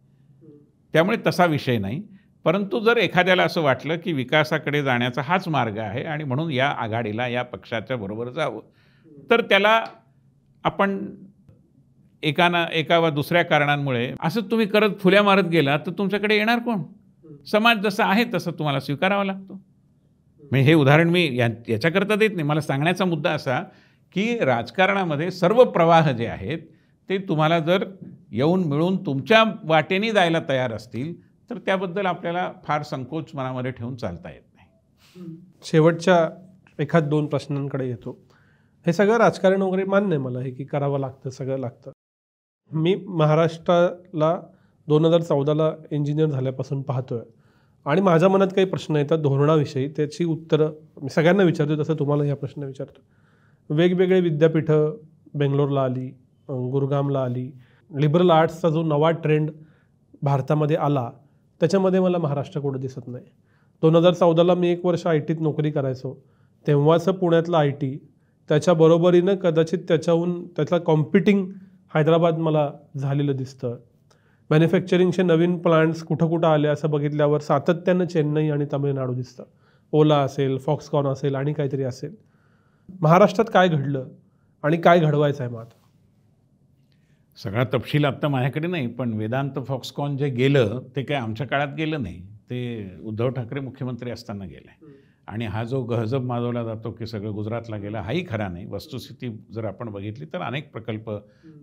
त्यामुळे तसा विषय नाही. परंतु जर एखाद्याला असं वाटलं की विकासाकडे जाण्याचा हाच मार्ग आहे आणि म्हणून या आघाडीला, या पक्षाच्या बरोबर जावं, तर त्याला आपण एका वा दुसऱ्या कारणांमुळे असं तुम्ही करत फुल्या मारत गेला तर तुमच्याकडे येणार कोण? समाज जसा आहे तसं तुम्हाला स्वीकारावा लागतो. म्हणजे हे उदाहरण मी याच्याकरता देत नाही. मला सांगण्याचा मुद्दा असा की राजकारणामध्ये सर्व प्रवाह जे आहेत ते तुम्हाला जर येऊन मिळून तुमच्या वाटेने जायला तयार असतील तर त्याबद्दल आपल्याला फार संकोच मनामध्ये ठेवून चालता येत नाही. शेवटच्या एखाद 2 प्रश्नांकडे येतो. हे सगळं राजकारण वगैरे मान्य आहे मला हे की करावं लागतं, सगळं लागतं. मी महाराष्ट्राला 2014ला इंजिनियर झाल्यापासून पाहतोय आणि माझ्या मनात काही प्रश्न येतात धोरणाविषयी. त्याची उत्तरं मी सगळ्यांना विचारतो, तसं तुम्हाला हा प्रश्न विचारतो. वेगवेगळे विद्यापीठं बेंगलोरला आली, गुरगामला आली. लिबरल आर्ट्सचा जो नवा ट्रेंड भारतामध्ये आला त्याच्यामध्ये मला महाराष्ट्र कुठं दिसत नाही. 2014ला मी 1 वर्ष IT त नोकरी करायचो. तेव्हाचं पुण्यातलं IT त्याच्या बरोबरीनं कदाचित त्याचा कॉम्पिटिंग हैदराबाद मला झालेलं दिसतं. मॅन्युफॅक्चरिंगचे नवीन प्लांट्स कुठं कुठं आले असं बघितल्यावर सातत्यानं चेन्नई आणि तामिळनाडू दिसतं. ओला असेल, फॉक्सकॉन असेल आणि काहीतरी असेल. महाराष्ट्रात काय घडलं आणि काय घडवायचं आहे मग आता? सगळा तपशील आत्ता माझ्याकडे नाही, पण वेदांत फॉक्सकॉन जे गेलं ते काय आमच्या काळात गेलं नाही, ते उद्धव ठाकरे मुख्यमंत्री असताना गेलं आहे. आणि हा जो गहजब माजवला जातो की सगळं गुजरातला गेलं, हाही खरा नाही. वस्तुस्थिती जर आपण बघितली तर अनेक प्रकल्प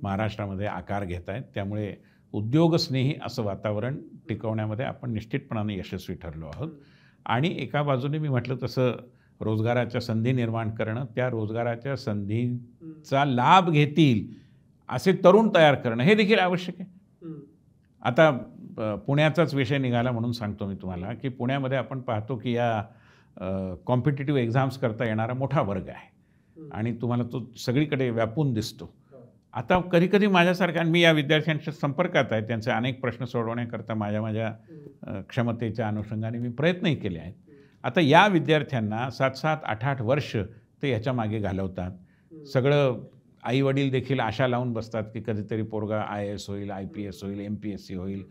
महाराष्ट्रामध्ये आकार घेत आहेत. त्यामुळे उद्योगस्नेही असं वातावरण टिकवण्यामध्ये आपण निश्चितपणाने यशस्वी ठरलो आहोत. आणि एका बाजूने मी म्हटलं तसं रोजगाराच्या संधी निर्माण करणं, त्या रोजगाराच्या संधीचा लाभ घेतील असे तरुण तयार करणं हे देखील आवश्यक आहे. आता पुण्याचाच विषय निघाला म्हणून सांगतो मी तुम्हाला की पुण्यामध्ये आपण पाहतो की या कॉम्पिटिटिव्ह एक्झाम्स करता येणारा मोठा वर्ग आहे आणि तुम्हाला तो सगळीकडे व्यापून दिसतो. आता कधीकधी माझ्यासारख्या, मी या विद्यार्थ्यांच्या संपर्कात आहे, त्यांचे अनेक प्रश्न सोडवण्याकरता माझ्या क्षमतेच्या अनुषंगाने मी प्रयत्नही केले आहेत. आता या विद्यार्थ्यांना 7-7, 8-8 वर्ष ते ह्याच्या मागे घालवतात. सगळं आईवडील देखील आशा लावून बसतात की कधीतरी पोरगा IAS होईल, IPS होईल, MPSC होईल,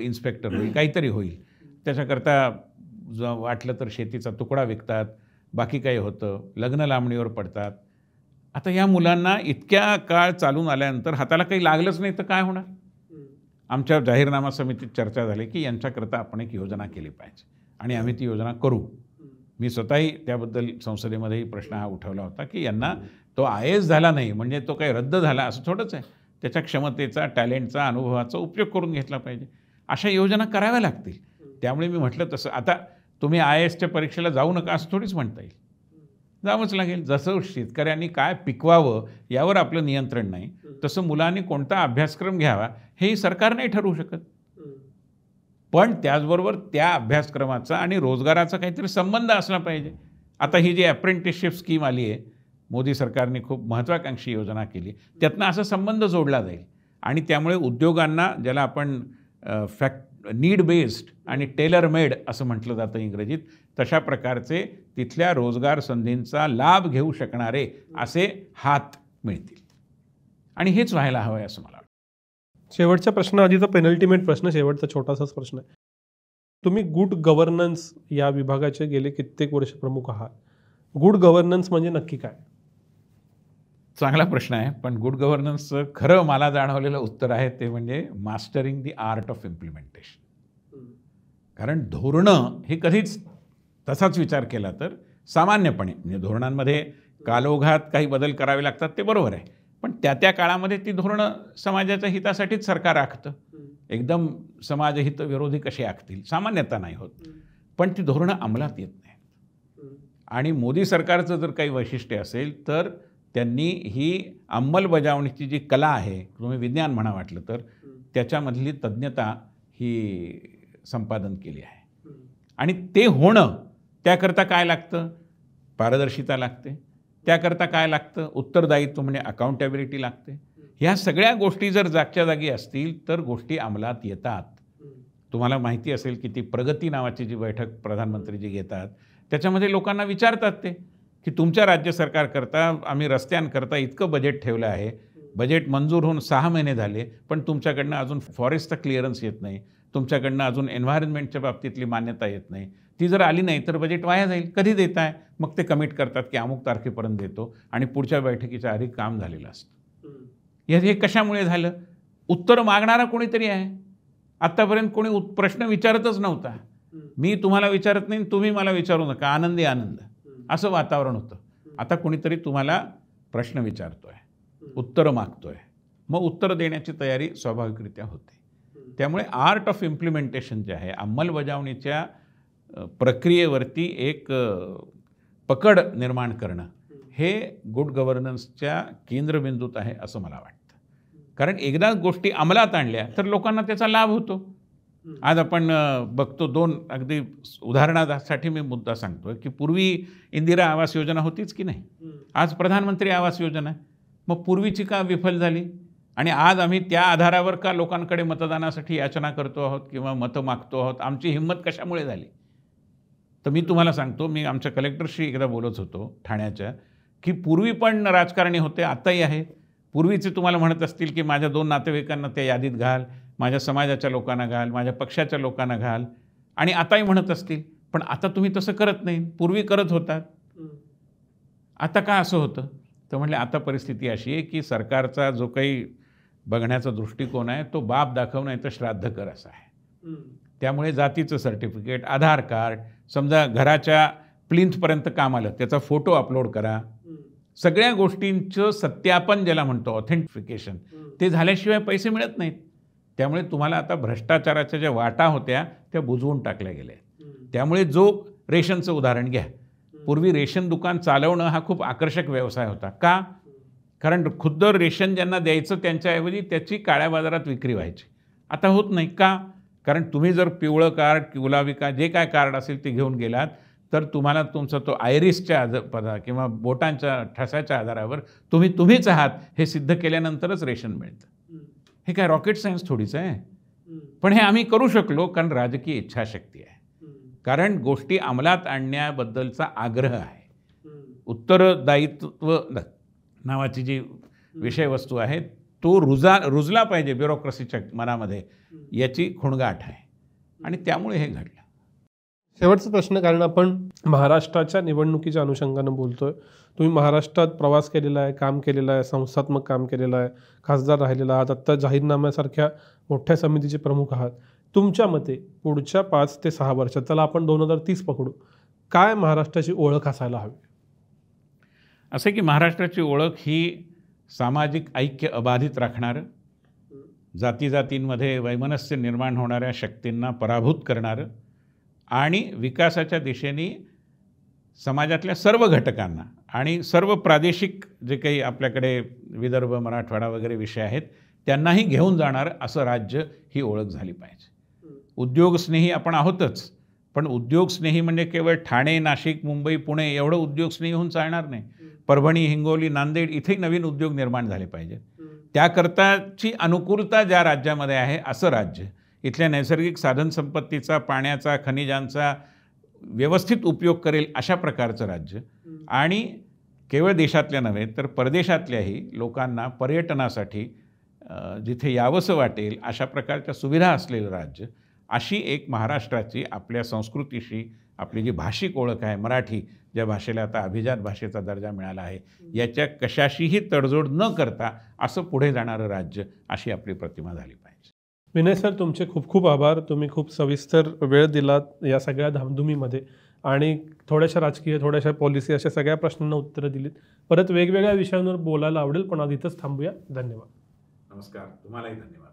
इन्स्पेक्टर होईल, काहीतरी होईल. त्याच्याकरता वाटलं तर शेतीचा तुकडा विकतात, बाकी काही होतं, लग्न लांबणीवर पडतात. आता या मुलांना इतक्या काळ चालून आल्यानंतर हाताला काही लागलंच नाही तर काय होणार? आमच्या जाहीरनामा समितीत चर्चा झाली की यांच्याकरता आपण एक योजना केली पाहिजे आणि आम्ही ती योजना करू. मी स्वतःही त्याबद्दल संसदेमध्येही प्रश्न हा उठवला होता की यांना तो IAS झाला नाही म्हणजे तो काही रद्द झाला असं थोडंच आहे. त्याच्या क्षमतेचा, टॅलेंटचा, अनुभवाचा उपयोग करून घेतला पाहिजे. अशा योजना कराव्या लागतील. त्यामुळे मी म्हटलं तसं आता तुम्ही IASच्या परीक्षेला जाऊ नका असं थोडीच म्हणता येईल. जावंच लागेल. जसं शेतकऱ्यांनी काय पिकवावं यावर आपलं नियंत्रण नाही, तसं मुलांनी कोणता अभ्यासक्रम घ्यावा हेही सरकार नाही ठरवू शकत. पण त्याचबरोबर त्या अभ्यासक्रमाचा आणि रोजगाराचा काहीतरी संबंध असला पाहिजे. आता ही जी अप्रेंटिसशिप स्कीम आली आहे, मोदी सरकारने खूप महत्त्वाकांक्षी योजना केली, त्यातनं असा संबंध जोडला जाईल आणि त्यामुळे उद्योगांना, ज्याला आपण नीड बेस्ड आणि टेलर मेड असं म्हटलं जातं इंग्रजीत, तशा प्रकारचे तिथल्या रोजगार संधींचा लाभ घेऊ शकणारे असे हात मिळतील आणि हेच व्हायला हवं आहे असं मला वाटतं. शेवटच्या प्रश्नाआधीचा पेनल्टिमेट प्रश्न, शेवटचा छोटासाच प्रश्न आहे. तुम्ही गुड गव्हर्नन्स या विभागाचे गेले कित्येक वर्ष प्रमुख आहात. गुड गव्हर्नन्स म्हणजे नक्की काय? चांगला प्रश्न आहे, पण गुड गव्हर्नन्सचं खरं मला जाणवलेलं उत्तर आहे ते म्हणजे mastering the art of implementation. कारण धोरणं हे कधीच तसाच विचार केला तर सामान्यपणे म्हणजे धोरणांमध्ये कालोघात काही बदल करावे लागतात ते बरोबर आहे, पण त्या काळामध्ये ती धोरणं समाजाच्या हितासाठीच सरकार आखतं. एकदम समाजहित विरोधी कसे आखतील? सामान्यतः नाही होत, पण ती धोरणं अंमलात येत नाहीत. आणि मोदी सरकारचं जर काही वैशिष्ट्य असेल तर त्यांनी ही अंमलबजावणीची जी कला आहे, तुम्ही विज्ञान म्हणा वाटलं तर, त्याच्यामधली तज्ज्ञता ही संपादन केली आहे. आणि ते होणं त्याकरता काय लागतं? पारदर्शिता लागते. त्याकरता काय लागतं? उत्तरदायित्व म्हणजे अकाउंटेबिलिटी लागते. ह्या सगळ्या गोष्टी जर जागच्या जागी असतील तर गोष्टी अंमलात येतात. तुम्हाला माहिती असेल की ती प्रगती नावाची जी बैठक प्रधानमंत्रीजी घेतात त्याच्यामध्ये लोकांना विचारतात ते की तुमच्या राज्य सरकारकरता आम्ही रस्त्यांकरता इतकं बजेट ठेवलं आहे, बजेट मंजूर होऊन 6 महिने झाले, पण तुमच्याकडनं अजून फॉरेस्टचा क्लिअरन्स येत नाही, तुमच्याकडनं अजून एन्व्हायरमेंटच्या बाबतीतली मान्यता येत नाही. ती जर आली नाही तर बजेट वाया जाईल. कधी देताय? मग ते कमिट करतात की अमुक तारखेपर्यंत देतो आणि पुढच्या बैठकीच्या आधी काम झालेलं असतं. हे कशामुळे झालं? उत्तर मागणारा कोणीतरी आहे. आत्तापर्यंत कोणी प्रश्न विचारतच नव्हता. मी तुम्हाला विचारत नाही, तुम्ही मला विचारू नका, आनंदी आनंद, असं वातावरण होतं. आता कोणीतरी तुम्हाला प्रश्न विचारतोय, उत्तरं मागतोय, मग उत्तरं देण्याची तयारी स्वाभाविकरित्या होते. त्यामुळे आर्ट ऑफ इम्प्लिमेंटेशन जे आहे, अंमलबजावणीच्या प्रक्रियेवरती एक पकड निर्माण करणं, हे गुड गव्हर्नन्सच्या केंद्रबिंदूत आहे असं मला वाटतं. कारण एकदा गोष्टी अंमलात आणल्या तर लोकांना त्याचा लाभ होतो. आज आपण बघतो, 2 अगदी उदाहरणासाठी मी मुद्दा सांगतोय की पूर्वी इंदिरा आवास योजना होतीच की नाही, आज प्रधानमंत्री आवास योजना आहे. मग पूर्वीची का विफल झाली आणि आज आम्ही त्या आधारावर का लोकांकडे मतदानासाठी याचना करतो आहोत किंवा मतं मागतो आहोत? आमची हिंमत कशामुळे झाली? तर मी तुम्हाला सांगतो, मी आमच्या कलेक्टरशी एकदा बोलत होतो ठाण्याच्या, की पूर्वी पण राजकारणी होते, आत्ताही आहे. पूर्वीचे तुम्हाला म्हणत असतील की माझ्या 2 नातेवाईकांना त्या यादीत घाल, माझ्या समाजाच्या लोकांना घाल, माझ्या पक्षाच्या लोकांना घाल, आणि आताही म्हणत असतील. पण आता तुम्ही तसं करत नाही, पूर्वी करत होतात. आता का असं होतं? तर म्हणले आता परिस्थिती अशी आहे की सरकारचा जो काही बघण्याचा दृष्टिकोन आहे तो बाप दाखव नाही तर श्राद्ध कर असा आहे. त्यामुळे जातीचं सर्टिफिकेट, आधार कार्ड, समजा घराच्या प्लिंथपर्यंत काम आलं त्याचा फोटो अपलोड करा, सगळ्या गोष्टींचं सत्यापन ज्याला म्हणतो ऑथेंटिफिकेशन, ते झाल्याशिवाय पैसे मिळत नाहीत. त्यामुळे तुम्हाला आता भ्रष्टाचाराच्या ज्या वाटा होत्या त्या बुजवून टाकल्या गेल्या. त्यामुळे जो रेशनचं उदाहरण घ्या, पूर्वी रेशन दुकान चालवणं हा खूप आकर्षक व्यवसाय होता. का? कारण खुद्द रेशन ज्यांना द्यायचं त्यांच्याऐवजी त्याची काळ्या बाजारात विक्री व्हायची. आता होत नाही. का? कारण तुम्ही जर पिवळं कार्ड, गुलाबी कार्ड, जे काय कार्ड असेल ते घेऊन गेलात तर तुम्हाला तुमचा तो आयरिसच्या किंवा बोटांच्या ठसाच्या आधारावर तुम्हीच आहात हे सिद्ध केल्यानंतरच रेशन मिळतं. हे काय रॉकेट सायन्स थोडीच आहे. पण हे आम्ही करू शकलो कारण राजकीय इच्छाशक्ती आहे, कारण गोष्टी अंमलात आणण्याबद्दलचा आग्रह आहे. उत्तरदायित्व नावाची जी विषयवस्तू आहे तो रुजला पाहिजे ब्युरोक्रेसीच्या मनामध्ये, याची खुणगाठ आहे आणि त्यामुळे हे घडलं. शेवटचा प्रश्न, कारण आपण महाराष्ट्राच्या निवडणुकीच्या अनुषंगानं बोलतोय. तुम्ही महाराष्ट्रात प्रवास केलेला आहे, काम केलेलं आहे, संस्थात्मक काम केलेलं आहे, खासदार राहिलेला आहात, आत्ता जाहीरनाम्यासारख्या मोठ्या समितीचे प्रमुख आहात. तुमच्या मते पुढच्या 5 ते 6 वर्षात, चला आपण 2030 पकडू, काय महाराष्ट्राची ओळख असायला हवी? असं की महाराष्ट्राची ओळख ही सामाजिक ऐक्य अबाधित राखणारं, जातीजातींमध्ये वैमनस्य निर्माण होणाऱ्या शक्तींना पराभूत करणारं आणि विकासाच्या दिशेने समाजातल्या सर्व घटकांना आणि सर्व प्रादेशिक जे काही आपल्याकडे विदर्भ, मराठवाडा वगैरे विषय आहेत त्यांनाही घेऊन जाणारं असं राज्य ही ओळख झाली पाहिजे. उद्योगस्नेही आपण आहोतच, पण उद्योगस्नेही म्हणजे केवळ ठाणे, नाशिक, मुंबई, पुणे एवढं उद्योगस्नेही होऊन चालणार नाही. परभणी, हिंगोली, नांदेड इथेही नवीन उद्योग निर्माण झाले पाहिजेत. त्याकरताची अनुकूलता ज्या राज्यामध्ये आहे असं राज्य, इथल्या नैसर्गिक साधनसंपत्तीचा, पाण्याचा, खनिजांचा व्यवस्थित उपयोग करेल अशा प्रकारचं राज्य, आणि केवळ देशातल्या नव्हे तर परदेशातल्याही लोकांना पर्यटनासाठी जिथे यावंसं वाटेल अशा प्रकारच्या सुविधा असलेलं राज्य, अशी एक महाराष्ट्राची आपल्या संस्कृतीशी आपली जी भाषिक ओळख आहे, मराठी ज्या भाषेला आता अभिजात भाषेचा दर्जा मिळाला आहे, याच्या कशाशीही तडजोड न करता असं पुढे जाणारं राज्य, अशी आपली प्रतिमा झाली पाहिजे. विनय सर, तुमचे खूप खूप आभार. तुम्ही खूप सविस्तर वेळ दिलात या सगळ्या धामधुमीमध्ये आणि थोड्याशा राजकीय, थोड्याशा पॉलिसी अशा सगळ्या प्रश्नांना उत्तरं दिलीत. परत वेगवेगळ्या विषयांवर बोलायला आवडेल, पण आज इथंच थांबूया. धन्यवाद. नमस्कार. तुम्हालाही धन्यवाद.